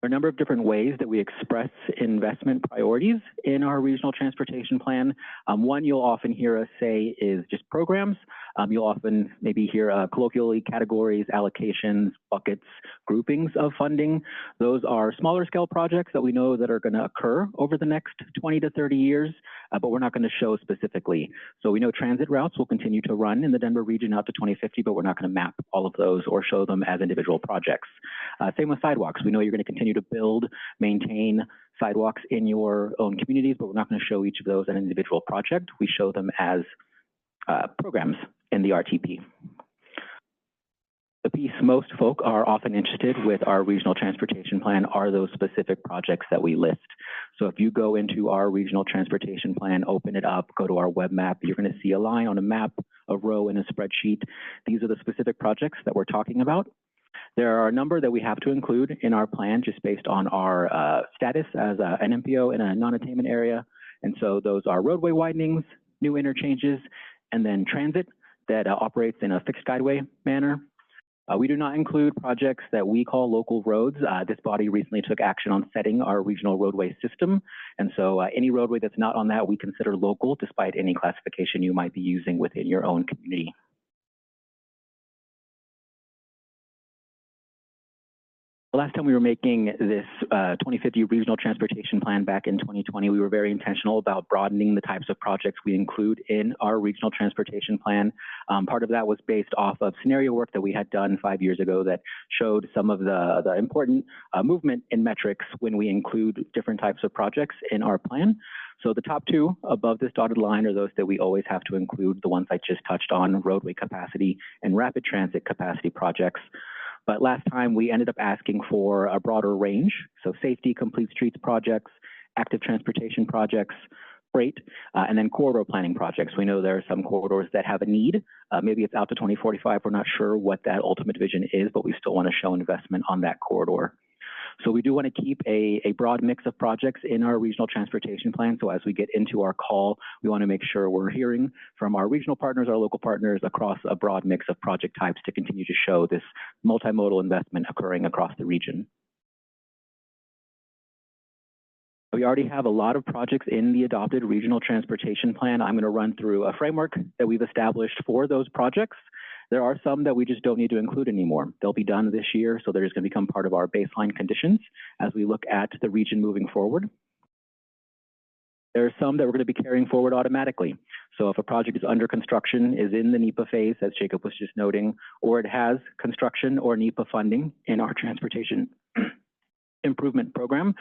There are a number of different ways that we express investment priorities in our regional transportation plan. One you'll often hear us say is just programs. You'll often maybe hear colloquially categories, allocations, buckets, groupings of funding. Those are smaller scale projects that we know that are going to occur over the next 20 to 30 years, but we're not going to show specifically. So we know transit routes will continue to run in the Denver region out to 2050, but we're not going to map all of those or show them as individual projects. Same with sidewalks. We know you're going to continue to build, maintain sidewalks in your own communities, but we're not going to show each of those as an individual project. We show them as programs in the RTP. The piece most folk are often interested with our regional transportation plan are those specific projects that we list. So if you go into our regional transportation plan, open it up, go to our web map, you're going to see a line on a map, a row in a spreadsheet. These are the specific projects that we're talking about. There are a number that we have to include in our plan just based on our status as an MPO in a non-attainment area. And so those are roadway widenings, new interchanges, and then transit that operates in a fixed guideway manner. We do not include projects that we call local roads. This body recently took action on setting our regional roadway system. And so any roadway that's not on that, we consider local despite any classification you might be using within your own community. The last time we were making this 2050 regional transportation plan back in 2020, we were very intentional about broadening the types of projects we include in our regional transportation plan. Part of that was based off of scenario work that we had done 5 years ago that showed some of the important movement in metrics when we include different types of projects in our plan. So the top two above this dotted line are those that we always have to include, the ones I just touched on, roadway capacity and rapid transit capacity projects. But last time we ended up asking for a broader range. So safety, complete streets projects, active transportation projects, freight, and then corridor planning projects. We know there are some corridors that have a need. Maybe it's out to 2045. We're not sure what that ultimate vision is, but we still want to show investment on that corridor. So we do want to keep a broad mix of projects in our regional transportation plan. So as we get into our call, we want to make sure we're hearing from our regional partners, our local partners across a broad mix of project types to continue to show this multimodal investment occurring across the region. We already have a lot of projects in the adopted regional transportation plan. I'm going to run through a framework that we've established for those projects. There are some that we just don't need to include anymore. They'll be done this year, so they're just going to become part of our baseline conditions as we look at the region moving forward. There are some that we're going to be carrying forward automatically. So if a project is under construction, is in the NEPA phase, as Jacob was just noting, or it has construction or NEPA funding in our transportation improvement program,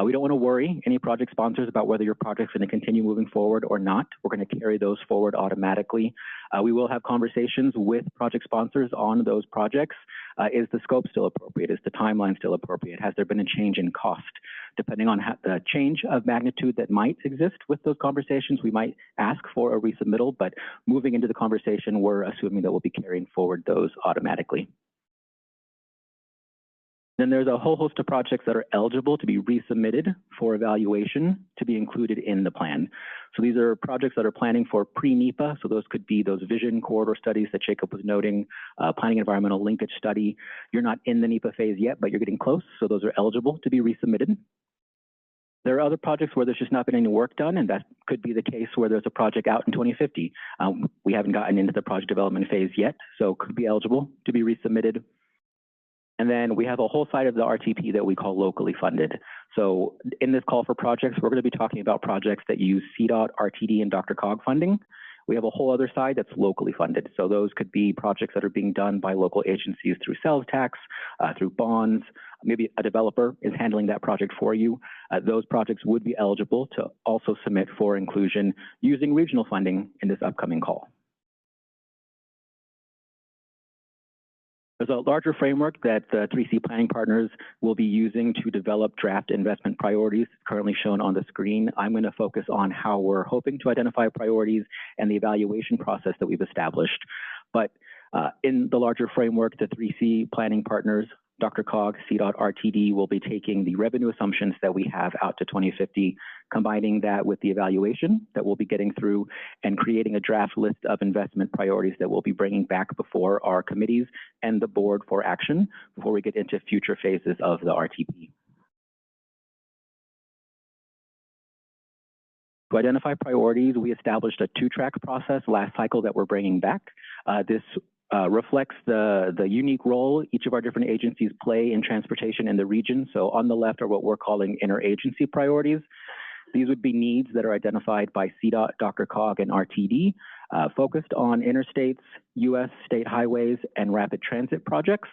we don't want to worry any project sponsors about whether your project's going to continue moving forward or not. We're going to carry those forward automatically. We will have conversations with project sponsors on those projects. Is the scope still appropriate? Is the timeline still appropriate? Has there been a change in cost? Depending on the change of magnitude that might exist with those conversations, we might ask for a resubmittal, but moving into the conversation, we're assuming that we'll be carrying forward those automatically. Then there's a whole host of projects that are eligible to be resubmitted for evaluation to be included in the plan. So these are projects that are planning for pre-NEPA. So those could be those vision corridor studies that Jacob was noting, planning environmental linkage study. You're not in the NEPA phase yet, but you're getting close. So those are eligible to be resubmitted. There are other projects where there's just not been any work done, and that could be the case where there's a project out in 2050. We haven't gotten into the project development phase yet, so could be eligible to be resubmitted. And then we have a whole side of the RTP that we call locally funded. So in this call for projects, we're going to be talking about projects that use CDOT, RTD, and DRCOG funding. We have a whole other side that's locally funded. So those could be projects that are being done by local agencies through sales tax, through bonds. Maybe a developer is handling that project for you. Those projects would be eligible to also submit for inclusion using regional funding in this upcoming call. There's a larger framework that the 3C planning partners will be using to develop draft investment priorities currently shown on the screen. I'm going to focus on how we're hoping to identify priorities and the evaluation process that we've established. But in the larger framework, the 3C planning partners, DRCOG, CDOT, RTD will be taking the revenue assumptions that we have out to 2050, combining that with the evaluation that we'll be getting through and creating a draft list of investment priorities that we'll be bringing back before our committees and the board for action before we get into future phases of the RTP. To identify priorities, we established a two-track process last cycle that we're bringing back. This reflects the unique role each of our different agencies play in transportation in the region. So on the left are what we're calling interagency priorities. These would be needs that are identified by CDOT, DRCOG, and RTD, focused on interstates, U.S. state highways, and rapid transit projects.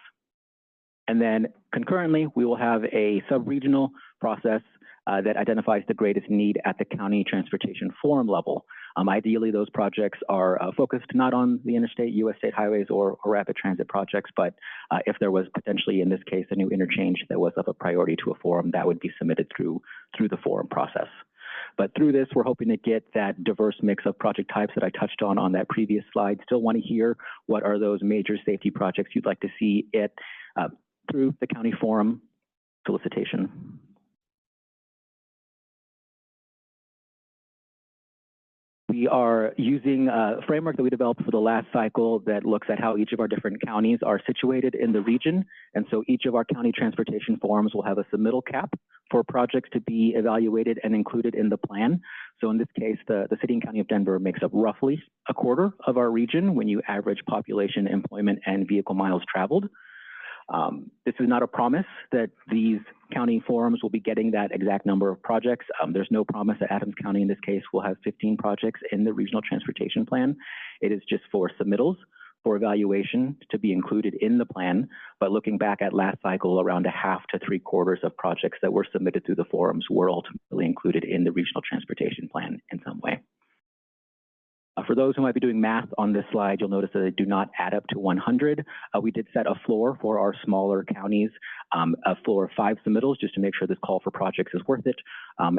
And then concurrently, we will have a sub-regional process that identifies the greatest need at the county transportation forum level. Ideally, those projects are focused not on the interstate, U.S. state highways, or rapid transit projects, but if there was potentially, in this case, a new interchange that was of a priority to a forum, that would be submitted through the forum process. But through this, we're hoping to get that diverse mix of project types that I touched on that previous slide. Still want to hear what are those major safety projects you'd like to see it through the county forum solicitation. We are using a framework that we developed for the last cycle that looks at how each of our different counties are situated in the region. And so each of our county transportation forums will have a submittal cap for projects to be evaluated and included in the plan. So in this case, the city and county of Denver makes up roughly a quarter of our region when you average population, employment, and vehicle miles traveled. This is not a promise that these county forums will be getting that exact number of projects. There's no promise that Adams County, in this case, will have 15 projects in the regional transportation plan. It is just for submittals for evaluation to be included in the plan. But looking back at last cycle, around a half to three-quarters of projects that were submitted through the forums were ultimately included in the regional transportation plan in some way. For those who might be doing math on this slide, you'll notice that they do not add up to 100. We did set a floor for our smaller counties, a floor of 5 submittals, just to make sure this call for projects is worth it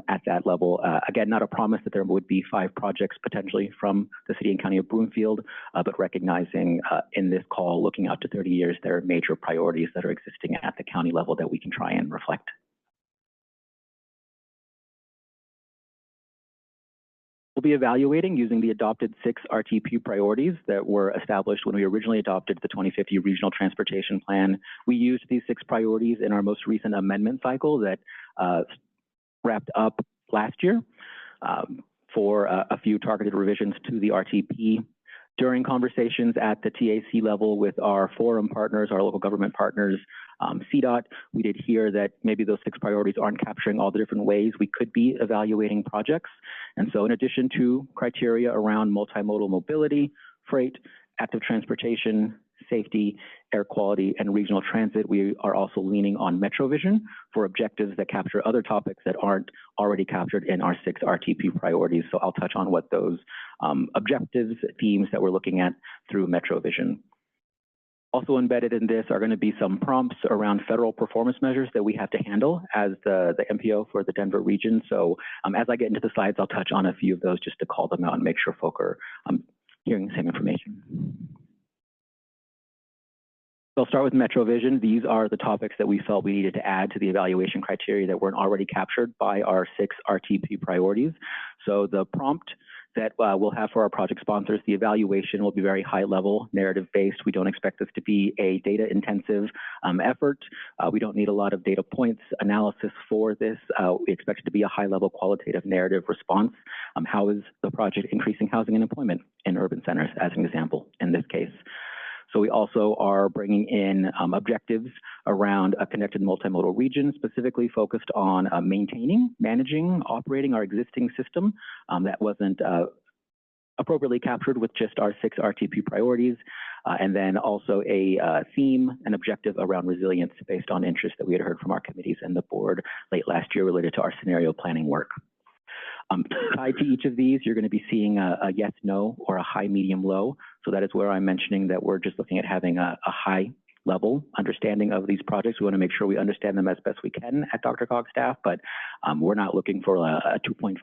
at that level. Again, not a promise that there would be 5 projects potentially from the city and county of Broomfield, but recognizing in this call, looking out to 30 years, there are major priorities that are existing at the county level that we can try and reflect. We'll be evaluating using the adopted 6 RTP priorities that were established when we originally adopted the 2050 Regional Transportation Plan. We used these 6 priorities in our most recent amendment cycle that wrapped up last year for a few targeted revisions to the RTP. During conversations at the TAC level with our forum partners, our local government partners, CDOT, we did hear that maybe those 6 priorities aren't capturing all the different ways we could be evaluating projects. And so in addition to criteria around multimodal mobility, freight, active transportation, safety, air quality, and regional transit, we are also leaning on MetroVision for objectives that capture other topics that aren't already captured in our 6 RTP priorities. So I'll touch on what those objectives, themes that we're looking at through MetroVision. Also embedded in this are going to be some prompts around federal performance measures that we have to handle as the MPO for the Denver region. So as I get into the slides, I'll touch on a few of those just to call them out and make sure folk are hearing the same information. So I'll start with MetroVision. These are the topics that we felt we needed to add to the evaluation criteria that weren't already captured by our 6 RTP priorities. So the prompt that we'll have for our project sponsors, the evaluation will be very high level, narrative based. We don't expect this to be a data intensive effort. We don't need a lot of data points analysis for this. We expect it to be a high level qualitative narrative response. How is the project increasing housing and employment in urban centers, as an example, in this case? So we also are bringing in objectives around a connected multimodal region, specifically focused on maintaining, managing, operating our existing system that wasn't appropriately captured with just our 6 RTP priorities. And then also a theme, an objective around resilience based on interest that we had heard from our committees and the board late last year related to our scenario planning work. Tied to each of these, you're going to be seeing a yes, no, or a high, medium, low. So that is where I'm mentioning that we're just looking at having a high level understanding of these projects. We want to make sure we understand them as best we can at DRCOG staff, but we're not looking for a 2.5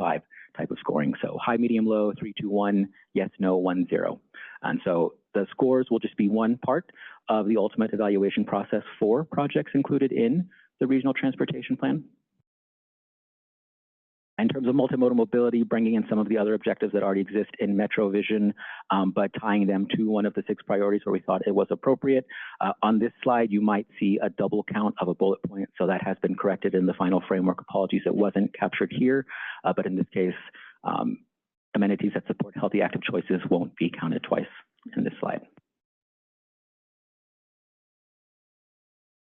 type of scoring. So high, medium, low, 3, 2, 1, yes, no, 1, 0. And so the scores will just be one part of the ultimate evaluation process for projects included in the regional transportation plan. In terms of multimodal mobility, bringing in some of the other objectives that already exist in MetroVision, but tying them to one of the 6 priorities where we thought it was appropriate. On this slide, you might see a double count of a bullet point, so that has been corrected in the final framework. Apologies, it wasn't captured here, but in this case, amenities that support healthy active choices won't be counted twice in this slide.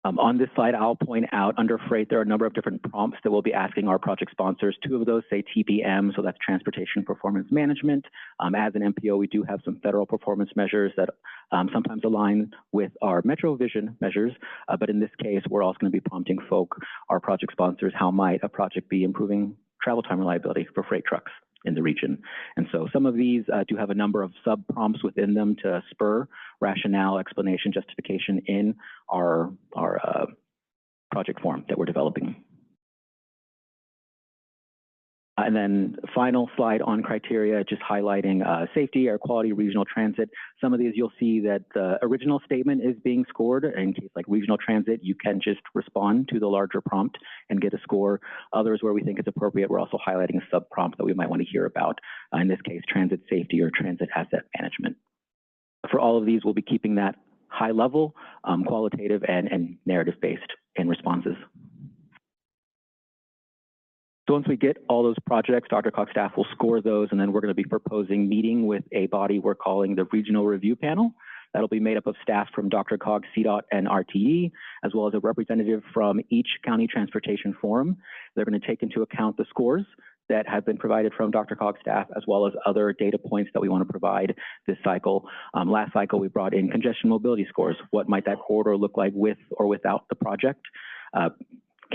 On this slide, I'll point out under freight, there are a number of different prompts that we'll be asking our project sponsors. 2 of those say TPM, so that's Transportation Performance Management. As an MPO, we do have some federal performance measures that sometimes align with our MetroVision measures, but in this case, we're also going to be prompting our project sponsors, how might a project be improving travel time reliability for freight trucks in the region. And so some of these do have a number of sub-prompts within them to spur rationale, explanation, justification in our project form that we're developing. And then final slide on criteria, just highlighting safety, air quality, regional transit. Some of these you'll see that the original statement is being scored. In case like regional transit, you can just respond to the larger prompt and get a score. Others where we think it's appropriate, we're also highlighting a sub-prompt that we might want to hear about. In this case, transit safety or transit asset management. For all of these, we'll be keeping that high level, qualitative and narrative-based in responses. So once we get all those projects, DRCOG staff will score those, and then we're going to be proposing meeting with a body we're calling the Regional Review Panel. That'll be made up of staff from DRCOG, CDOT, and RTE, as well as a representative from each county transportation forum. They're going to take into account the scores that have been provided from DRCOG staff, as well as other data points that we want to provide this cycle. Last cycle, we brought in congestion mobility scores. What might that corridor look like with or without the project?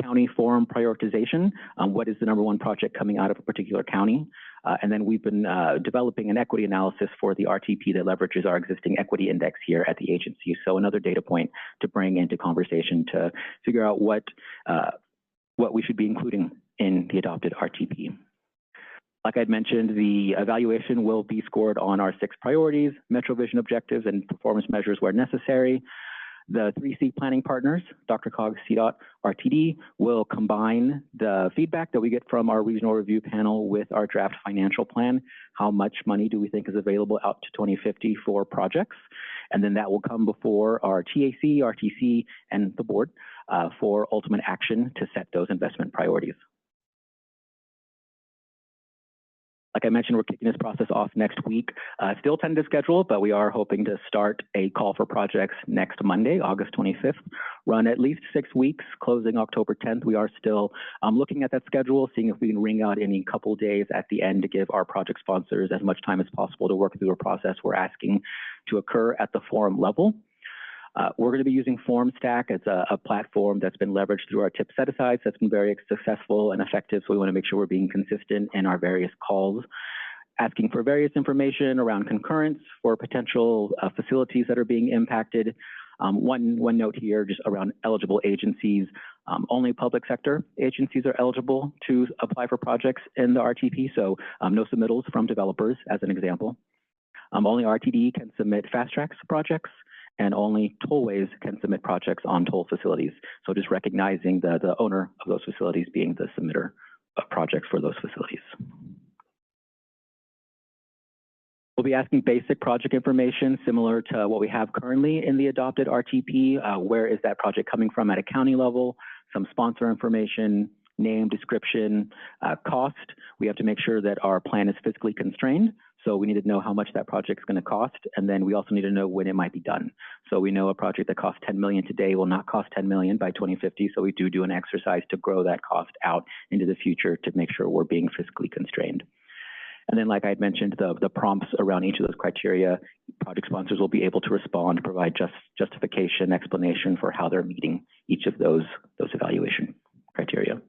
County forum prioritization, what is the #1 project coming out of a particular county? And then we've been developing an equity analysis for the RTP that leverages our existing equity index here at the agency. So another data point to bring into conversation to figure out what we should be including in the adopted RTP. Like I'd mentioned, the evaluation will be scored on our 6 priorities, MetroVision objectives, and performance measures where necessary. The 3C planning partners, DRCOG, CDOT, RTD, will combine the feedback that we get from our regional review panel with our draft financial plan. How much money do we think is available out to 2050 for projects? And then that will come before our TAC, RTC, and the board for ultimate action to set those investment priorities. Like I mentioned, we're kicking this process off next week. Still tentative schedule, but we are hoping to start a call for projects next Monday, August 25th, run at least 6 weeks, closing October 10th. We are still looking at that schedule, seeing if we can wring out any couple days at the end to give our project sponsors as much time as possible to work through a process we're asking to occur at the forum level. We're going to be using FormStack as a platform that's been leveraged through our tip set-asides. That's been very successful and effective, so we want to make sure we're being consistent in our various calls, asking for various information around concurrence for potential facilities that are being impacted. One note here just around eligible agencies. Only public sector agencies are eligible to apply for projects in the RTP, so no submittals from developers, as an example. Only RTD can submit fast tracks projects, and only tollways can submit projects on toll facilities. So just recognizing the owner of those facilities being the submitter of projects for those facilities. We'll be asking basic project information similar to what we have currently in the adopted RTP. Where is that project coming from at a county level? Some sponsor information, name, description, cost. We have to make sure that our plan is fiscally constrained. So we need to know how much that project is going to cost, and then we also need to know when it might be done. So we know a project that costs $10 million today will not cost $10 million by 2050, so we do an exercise to grow that cost out into the future to make sure we're being fiscally constrained. And then, like I had mentioned, the prompts around each of those criteria, project sponsors will be able to respond, provide justification, explanation for how they're meeting each of those evaluation criteria.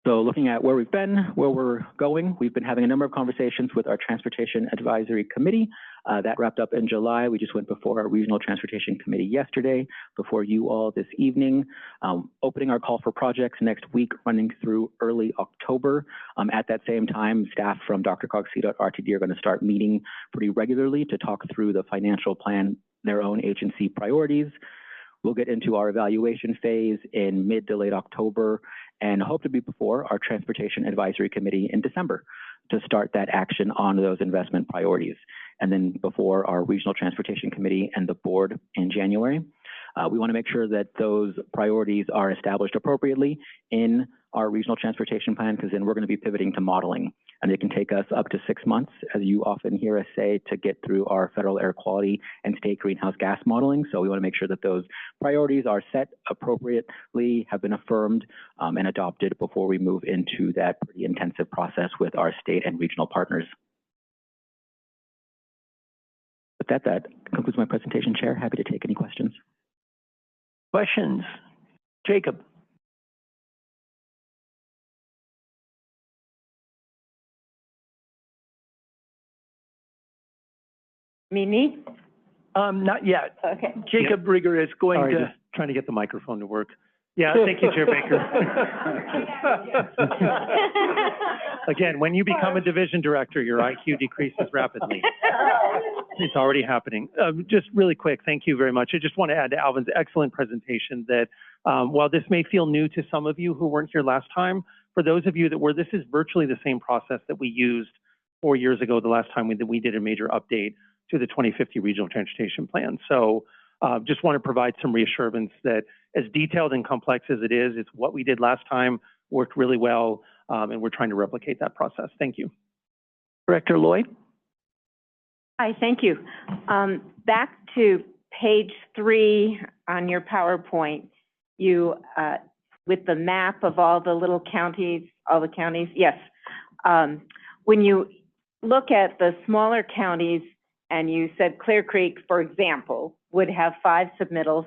So looking at where we've been, where we're going, we've been having a number of conversations with our Transportation Advisory Committee. That wrapped up in July. We just went before our Regional Transportation Committee yesterday, before you all this evening, opening our call for projects next week, running through early October. At that same time, staff from DRCOG C.RTD are going to start meeting pretty regularly to talk through the financial plan, their own agency priorities. We'll get into our evaluation phase in mid to late October and hope to be before our Transportation Advisory Committee in December to start that action on those investment priorities. And then before our Regional Transportation Committee and the board in January. We want to make sure that those priorities are established appropriately in our regional transportation plan, because then we're going to be pivoting to modeling. And it can take us up to 6 months, as you often hear us say, to get through our federal air quality and state greenhouse gas modeling. So we want to make sure that those priorities are set appropriately, have been affirmed and adopted before we move into that pretty intensive process with our state and regional partners. With that, that concludes my presentation, Chair. Happy to take any questions. Questions? Jacob? Me? Not yet. Okay. Jacob Rigger is going Sorry, to. just trying to get the microphone to work. Yeah, thank you, Chair Baker. Again, when you become a division director, your IQ decreases rapidly. It's already happening. Just really quick, thank you very much. I just want to add to Alvin's excellent presentation that while this may feel new to some of you who weren't here last time, for those of you that were, this is virtually the same process that we used 4 years ago, the last time we did a major update to the 2050 Regional Transportation Plan. So just want to provide some reassurance that as detailed and complex as it is, it's what we did last time, worked really well, and we're trying to replicate that process. Thank you. Director Lloyd? Hi, thank you. Back to page 3 on your PowerPoint, you, with the map of all the little counties, yes. When you look at the smaller counties, and you said Clear Creek, for example, would have 5 submittals,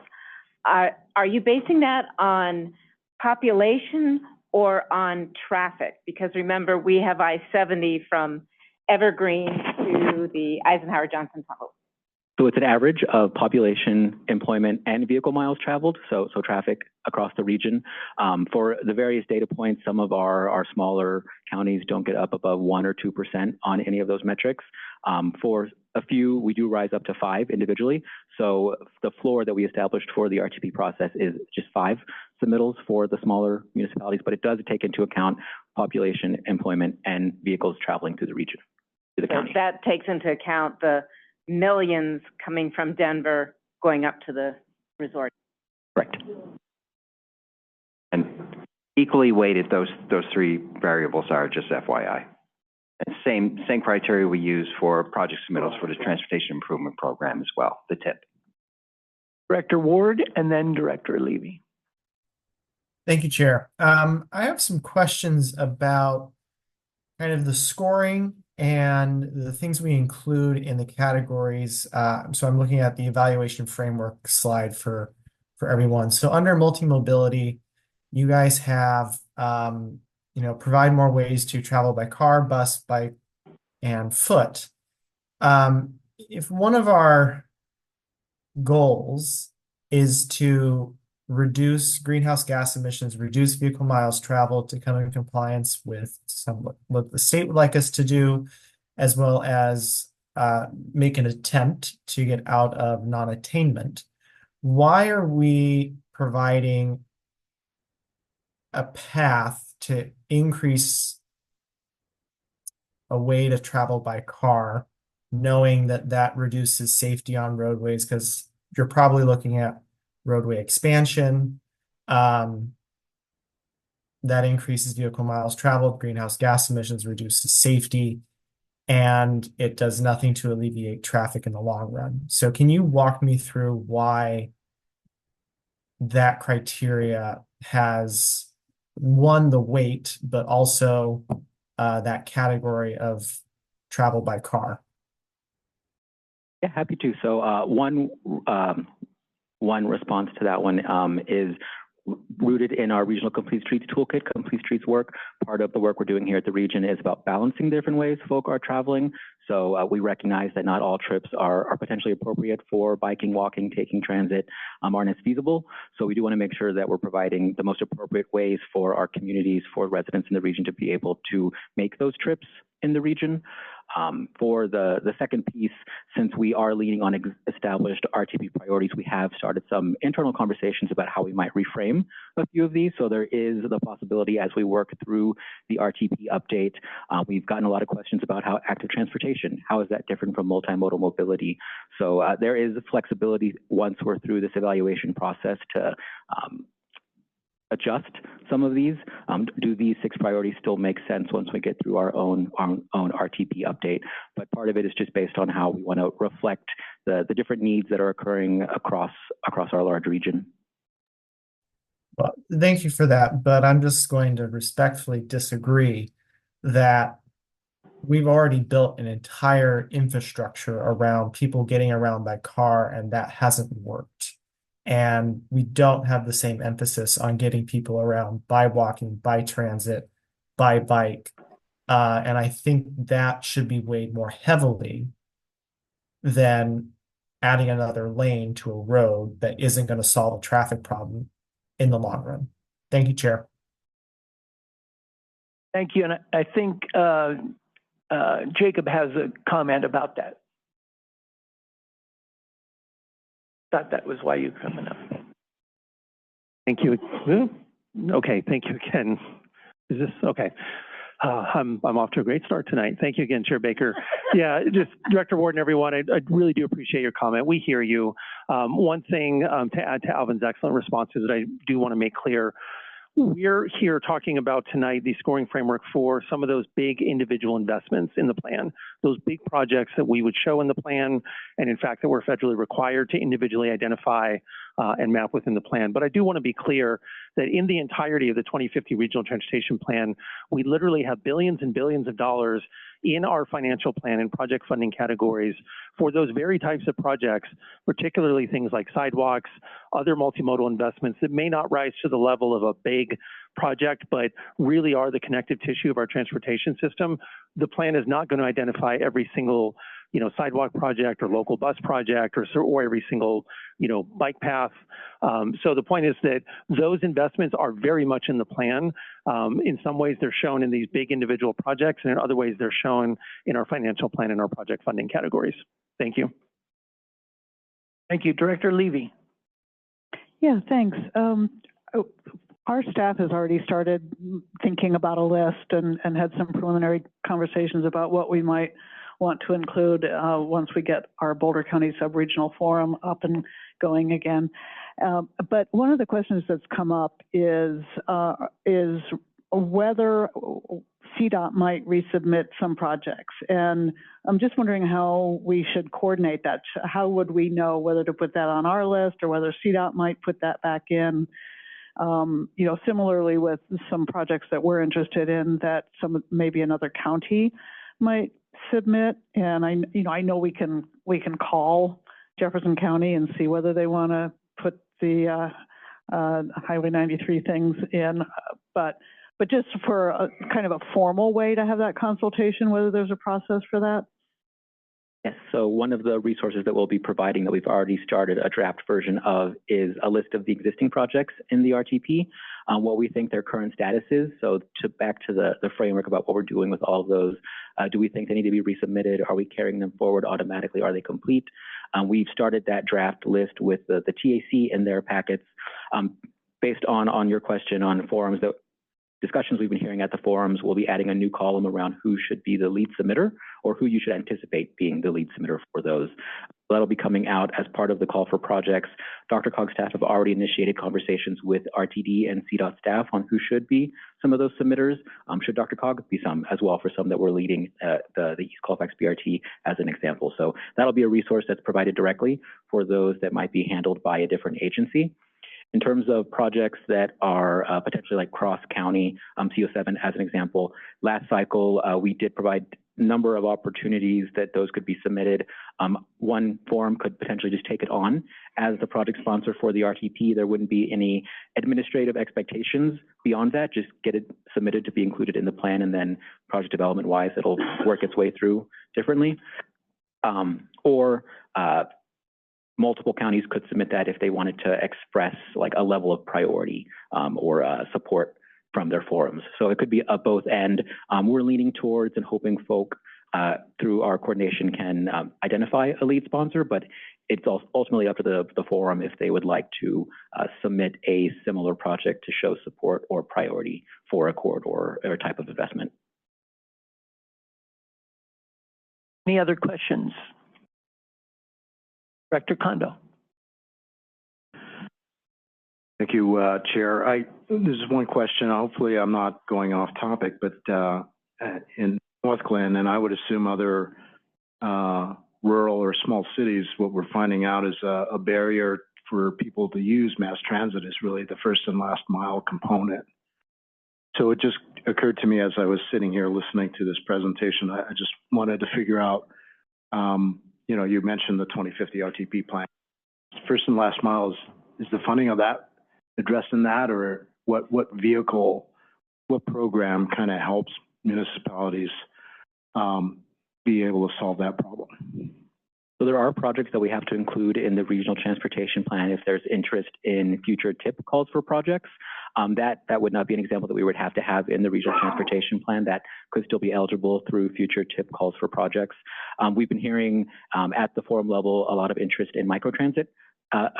are you basing that on population or on traffic? Because remember, we have I-70 from Evergreen to the Eisenhower-Johnson Tunnel. So it's an average of population, employment, and vehicle miles traveled, so traffic across the region. For the various data points, some of our smaller counties don't get up above 1 or 2% on any of those metrics. For a few, we do rise up to 5 individually. So the floor that we established for the RTP process is just 5 submittals for the smaller municipalities, but it does take into account population, employment, and vehicles traveling through the region, to the county. So that takes into account the millions coming from Denver going up to the resort. Correct. And equally weighted, those 3 variables are, just FYI. And same criteria we use for project submittals for the Transportation Improvement Program as well, the TIP. Director Ward and then Director Levy. Thank you, Chair. I have some questions about kind of the scoring and the things we include in the categories. So I'm looking at the evaluation framework slide for everyone. So under multimodality, you guys have provide more ways to travel by car, bus, bike, and foot. If one of our goals is to reduce greenhouse gas emissions, reduce vehicle miles traveled to come in compliance with what the state would like us to do, as well as make an attempt to get out of non-attainment, why are we providing a path to increase a way to travel by car, knowing that that reduces safety on roadways? Because you're probably looking at roadway expansion, that increases vehicle miles traveled, greenhouse gas emissions, reduces safety, and it does nothing to alleviate traffic in the long run. So can you walk me through why that criteria has, one, the weight, but also that category of travel by car? Yeah, happy to. So one response to that one is rooted in our regional Complete Streets toolkit, Complete Streets work. Part of the work we're doing here at the region is about balancing different ways folk are traveling. So we recognize that not all trips are potentially appropriate for biking, walking, taking transit, aren't as feasible. So we do want to make sure that we're providing the most appropriate ways for our communities, for residents in the region to be able to make those trips in the region. For the second piece, since we are leaning on established RTP priorities, we have started some internal conversations about how we might reframe a few of these. So there is the possibility as we work through the RTP update, we've gotten a lot of questions about how active transportation, how is that different from multimodal mobility? So there is flexibility once we're through this evaluation process to adjust some of these. Do these 6 priorities still make sense once we get through our own RTP update? But part of it is just based on how we want to reflect the different needs that are occurring across our large region. Well, thank you for that, but I'm just going to respectfully disagree that we've already built an entire infrastructure around people getting around by car, and that hasn't worked. And we don't have the same emphasis on getting people around by walking, by transit, by bike. And I think that should be weighed more heavily than adding another lane to a road that isn't going to solve a traffic problem in the long run. Thank you, Chair. Thank you. And I think Jacob has a comment about that. Thought that was why you coming up. Thank you. Okay, thank you again. Is this okay? I'm off to a great start tonight. Thank you again, Chair Baker. Yeah, just Director Ward and everyone, I really do appreciate your comment. We hear you. One thing to add to Alvin's excellent responses that I do want to make clear. We're here talking about tonight the scoring framework for some of those big individual investments in the plan, those big projects that we would show in the plan, and in fact that we're federally required to individually identify and map within the plan. But I do want to be clear that in the entirety of the 2050 Regional Transportation Plan, we literally have billions and billions of dollars in our financial plan and project funding categories for those very types of projects, particularly things like sidewalks, other multimodal investments that may not rise to the level of a big project, but really are the connective tissue of our transportation system. The plan is not going to identify every single, sidewalk project or local bus project or every single, bike path. So the point is that those investments are very much in the plan. In some ways, they're shown in these big individual projects, and in other ways, they're shown in our financial plan and our project funding categories. Thank you. Thank you. Director Levy. Yeah, thanks. Our staff has already started thinking about a list and had some preliminary conversations about what we might want to include once we get our Boulder County Subregional Forum up and going again. But one of the questions that's come up is whether CDOT might resubmit some projects. And I'm just wondering how we should coordinate that. How would we know whether to put that on our list or whether CDOT might put that back in? Similarly with some projects that we're interested in that maybe another county might submit. And I know we can call Jefferson County and see whether they want to put the Highway 93 things in, but just for a kind of a formal way to have that consultation, whether there's a process for that. Yes, so one of the resources that we'll be providing that we've already started a draft version of is a list of the existing projects in the RTP, what we think their current status is. So back to the framework about what we're doing with all of those. Do we think they need to be resubmitted? Are we carrying them forward automatically? Are they complete? We've started that draft list with the TAC in their packets. Based on your question on forums, discussions we've been hearing at the forums, we'll be adding a new column around who should be the lead submitter or who you should anticipate being the lead submitter for those. That'll be coming out as part of the call for projects. DRCOG staff have already initiated conversations with RTD and CDOT staff on who should be some of those submitters. Should DRCOG be some as well for some that we're leading the East Colfax BRT as an example. So that'll be a resource that's provided directly for those that might be handled by a different agency. In terms of projects that are potentially like cross-county, CO7 as an example, last cycle we did provide a number of opportunities that those could be submitted. One forum could potentially just take it on as the project sponsor for the RTP. There wouldn't be any administrative expectations beyond that. Just get it submitted to be included in the plan, and then project development wise, it'll work its way through differently. Or multiple counties could submit that if they wanted to express like a level of priority or support from their forums. So it could be a both end. We're leaning towards and hoping folk through our coordination can identify a lead sponsor, but it's ultimately up to the forum if they would like to submit a similar project to show support or priority for a corridor or type of investment. Any other questions? Director Kondo. Thank you, Chair. This is one question. Hopefully I'm not going off topic, but in North Glen, and I would assume other rural or small cities, what we're finding out is a barrier for people to use mass transit is really the first and last mile component. So it just occurred to me as I was sitting here listening to this presentation, I just wanted to figure out, you know, you mentioned the 2050 RTP plan. First and last mile, is the funding of that addressing that, or what vehicle, what program kind of helps municipalities be able to solve that problem? So there are projects that we have to include in the regional transportation plan if there's interest in future TIP calls for projects. That would not be an example that we would have to have in the regional transportation plan. That could still be eligible through future TIP calls for projects. We've been hearing at the forum level a lot of interest in microtransit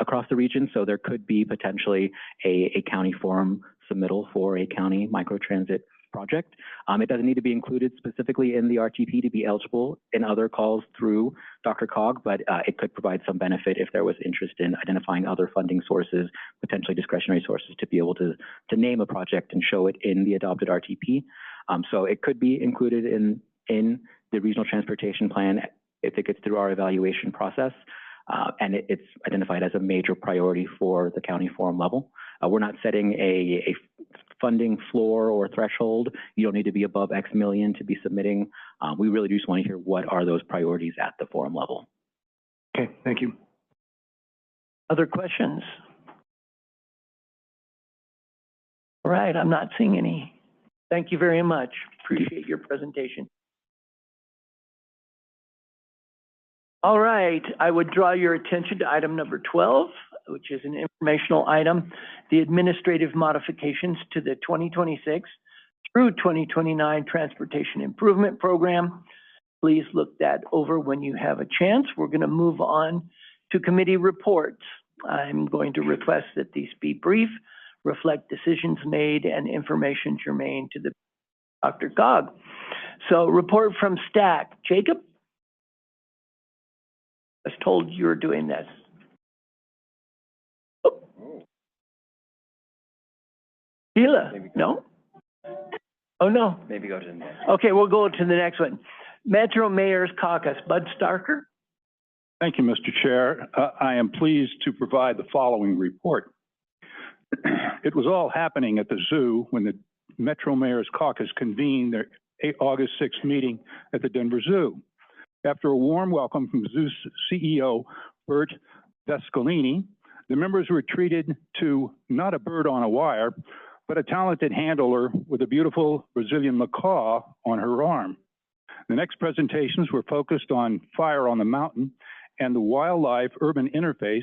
across the region, so there could be potentially a county forum submittal for a county microtransit project. It doesn't need to be included specifically in the RTP to be eligible in other calls through DRCOG, but it could provide some benefit if there was interest in identifying other funding sources, potentially discretionary sources, to be able to name a project and show it in the adopted RTP. So it could be included in the regional transportation plan if it gets through our evaluation process. And it's identified as a major priority for the county forum level. We're not setting a funding floor or threshold. You don't need to be above X million to be submitting. We really just want to hear what are those priorities at the forum level. Okay, thank you. Other questions? All right, I'm not seeing any. Thank you very much. Appreciate your presentation. All right, I would draw your attention to item number 12, which is an informational item, the administrative modifications to the 2026 through 2029 Transportation Improvement Program. Please look that over when you have a chance. We're going to move on to committee reports. I'm going to request that these be brief, reflect decisions made, and information germane to the DRCOG. So, report from STAC. Jacob? I was told you were doing this. Oh. Sheila, no? Oh, no. Maybe go to the next. Okay, we'll go to the next one. Metro Mayor's Caucus, Bud Starker. Thank you, Mr. Chair. I am pleased to provide the following report. It was all happening at the zoo when the Metro Mayor's Caucus convened their August 6th meeting at the Denver Zoo. After a warm welcome from Zoo's CEO, Bert Vescolini, the members were treated to not a bird on a wire, but a talented handler with a beautiful Brazilian macaw on her arm. The next presentations were focused on Fire on the Mountain and the wildlife urban interface,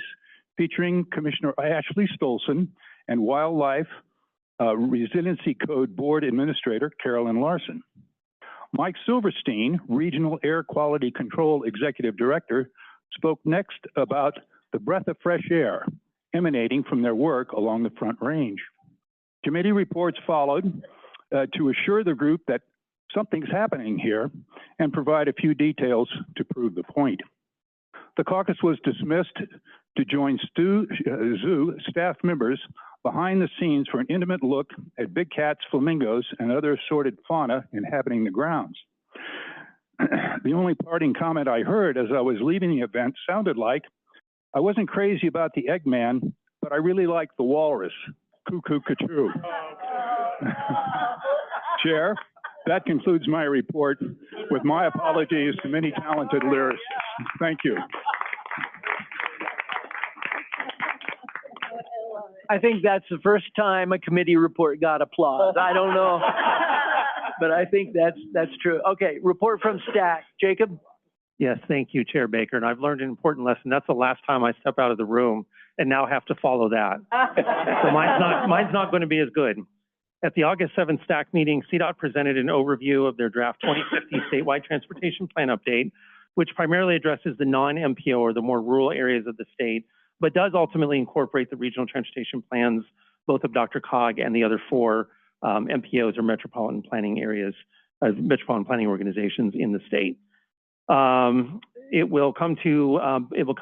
featuring Commissioner Ashley Stolzen and Wildlife Resiliency Code Board Administrator Carolyn Larson. Mike Silverstein, Regional Air Quality Control Executive Director, spoke next about the breath of fresh air emanating from their work along the Front Range. Committee reports followed to assure the group that something's happening here and provide a few details to prove the point. The caucus was dismissed to join zoo staff members behind the scenes for an intimate look at big cats, flamingos, and other assorted fauna inhabiting the grounds. The only parting comment I heard as I was leaving the event sounded like, I wasn't crazy about the Eggman, but I really liked the walrus. Cuckoo, cuckoo. Chair, that concludes my report, with my apologies to many talented lyricists. Thank you. I think that's the first time a committee report got applause. I don't know. But I think that's true. Okay, report from staff. Jacob? Yes, thank you, Chair Baker. And I've learned an important lesson. That's the last time I step out of the room and now have to follow that. So mine's not going to be as good. At the August 7th STAC meeting, CDOT presented an overview of their draft 2050 statewide transportation plan update, which primarily addresses the non-MPO or the more rural areas of the state, but does ultimately incorporate the regional transportation plans, both of DRCOG and the other 4 MPOs or metropolitan planning areas, metropolitan planning organizations in the state. It will come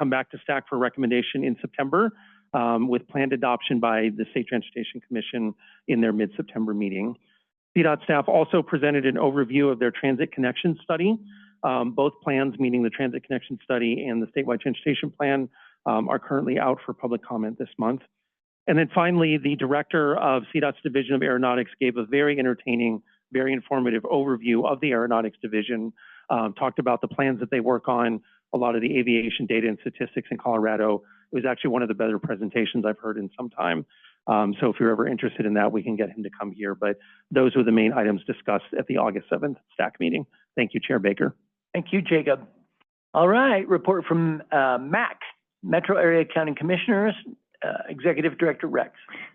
back to STAC for recommendation in September with planned adoption by the State Transportation Commission in their mid-September meeting. CDOT staff also presented an overview of their transit connection study. Both plans, meaning the transit connection study and the statewide transportation plan, are currently out for public comment this month. And then finally, the director of CDOT's Division of Aeronautics gave a very entertaining, very informative overview of the Aeronautics Division, talked about the plans that they work on, a lot of the aviation data and statistics in Colorado. It was actually one of the better presentations I've heard in some time. So if you're ever interested in that, we can get him to come here. But those were the main items discussed at the August 7th STAC meeting. Thank you, Chair Baker. Thank you, Jacob. All right, report from MAC, Metro Area County Commissioners, Executive Director Rex.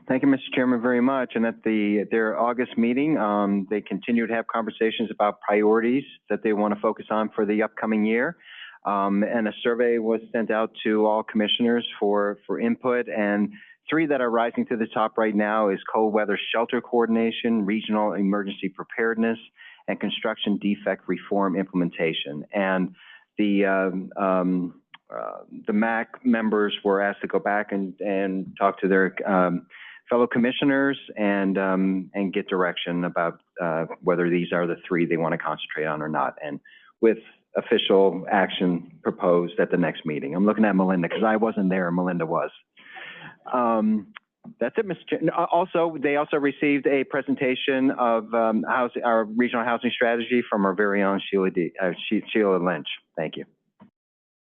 Thank you, Mr. Chairman, very much. And at their August meeting, they continue to have conversations about priorities that they want to focus on for the upcoming year. And a survey was sent out to all commissioners for input, and 3 that are rising to the top right now is cold weather shelter coordination, regional emergency preparedness, and construction defect reform implementation. And the MAC members were asked to go back and talk to their fellow commissioners and get direction about whether these are the 3 they want to concentrate on or not, and with official action proposed at the next meeting. I'm looking at Melinda because I wasn't there and Melinda was. That's it, Mr. Chair. They also received a presentation of our regional housing strategy from our very own Sheila Lynch. Thank you.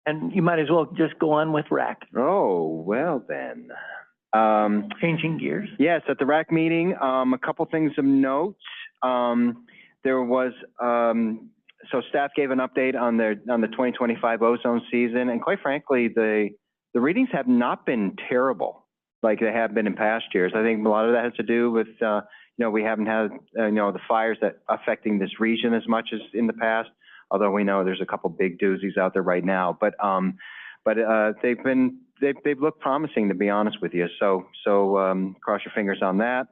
And you might as well just go on with RAC. Oh, well then. Changing gears. Yes, at the RAC meeting, a couple things of note. There was, so staff gave an update on the 2025 ozone season, and quite frankly, the readings have not been terrible like they have been in past years. I think a lot of that has to do with, we haven't had, the fires that affecting this region as much as in the past, although we know there's a couple big doozies out there right now. But they've looked promising, to be honest with you. So cross your fingers on that.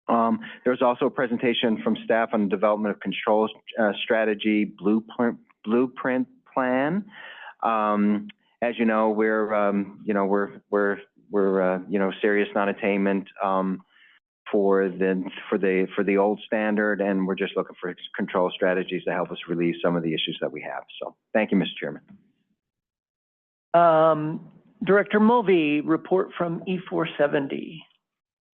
There was also a presentation from staff on the development of control strategy blueprint plan. As you know, we're serious non-attainment for the old standard, and we're just looking for control strategies to help us relieve some of the issues that we have. So thank you, Mr. Chairman. Director Mulvey, report from E470.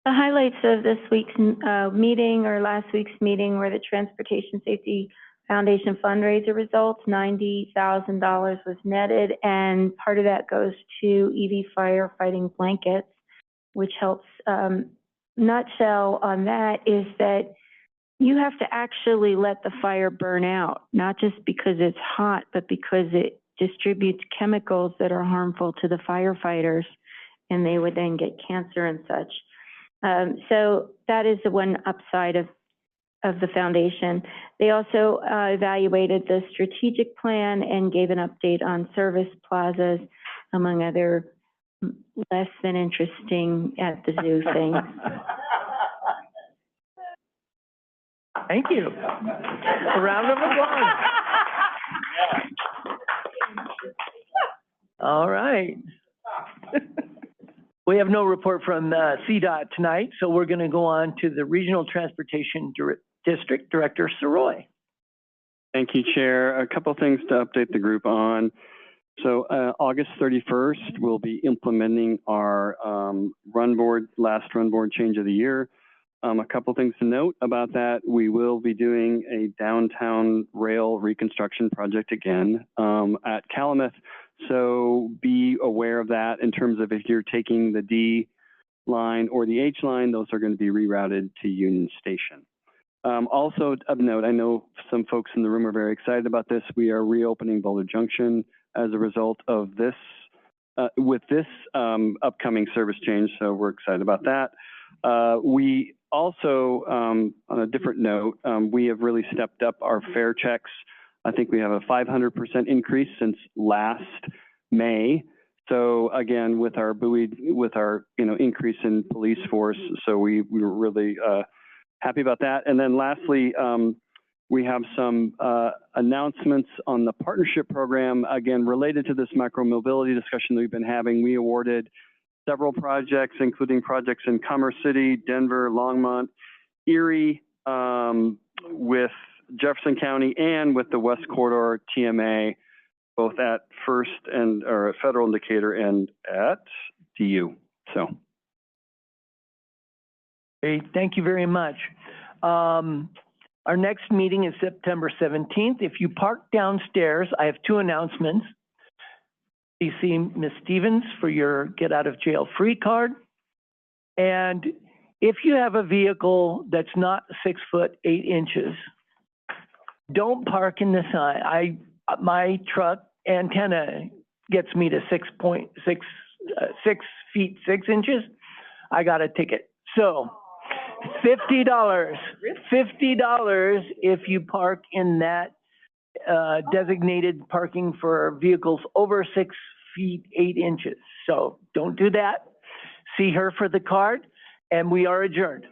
The highlights of this week's meeting or last week's meeting were the Transportation Safety Foundation fundraiser results. $90,000 was netted, and part of that goes to EV firefighting blankets, which helps. Nutshell on that is that you have to actually let the fire burn out, not just because it's hot, but because it distributes chemicals that are harmful to the firefighters, and they would then get cancer and such. So that is the one upside of the foundation. They also evaluated the strategic plan and gave an update on service plazas, among other less than interesting at the zoo things. Thank you. A round of applause. All right. We have no report from CDOT tonight, so we're going to go on to the Regional Transportation District Director, Saroy. Thank you, Chair. A couple things to update the group on. So August 31st, we'll be implementing our last run board change of the year. A couple things to note about that. We will be doing a downtown rail reconstruction project again at Calumet. So be aware of that in terms of if you're taking the D line or the H line, those are going to be rerouted to Union Station. Also of note, I know some folks in the room are very excited about this. We are reopening Boulder Junction as a result of this, with this upcoming service change, so we're excited about that. We also, on a different note, we have really stepped up our fare checks. I think we have a 500% increase since last May. So again, with our increase in police force, so we were really happy about that. And then lastly, we have some announcements on the partnership program, again, related to this micromobility discussion that we've been having. We awarded several projects, including projects in Commerce City, Denver, Longmont, Erie, with Jefferson County, and with the West Corridor TMA, both at First and or at Federal Indicator and at DU. So. Great, thank you very much. Our next meeting is September 17th. If you park downstairs, I have two announcements. You see Ms. Stevens for your get out of jail free card. And if you have a vehicle that's not 6 foot 8 inches, don't park in the side. My truck antenna gets me to 6 feet 6 inches. I got a ticket. So $50 if you park in that designated parking for vehicles over 6 feet 8 inches. So don't do that. See her for the card, and we are adjourned.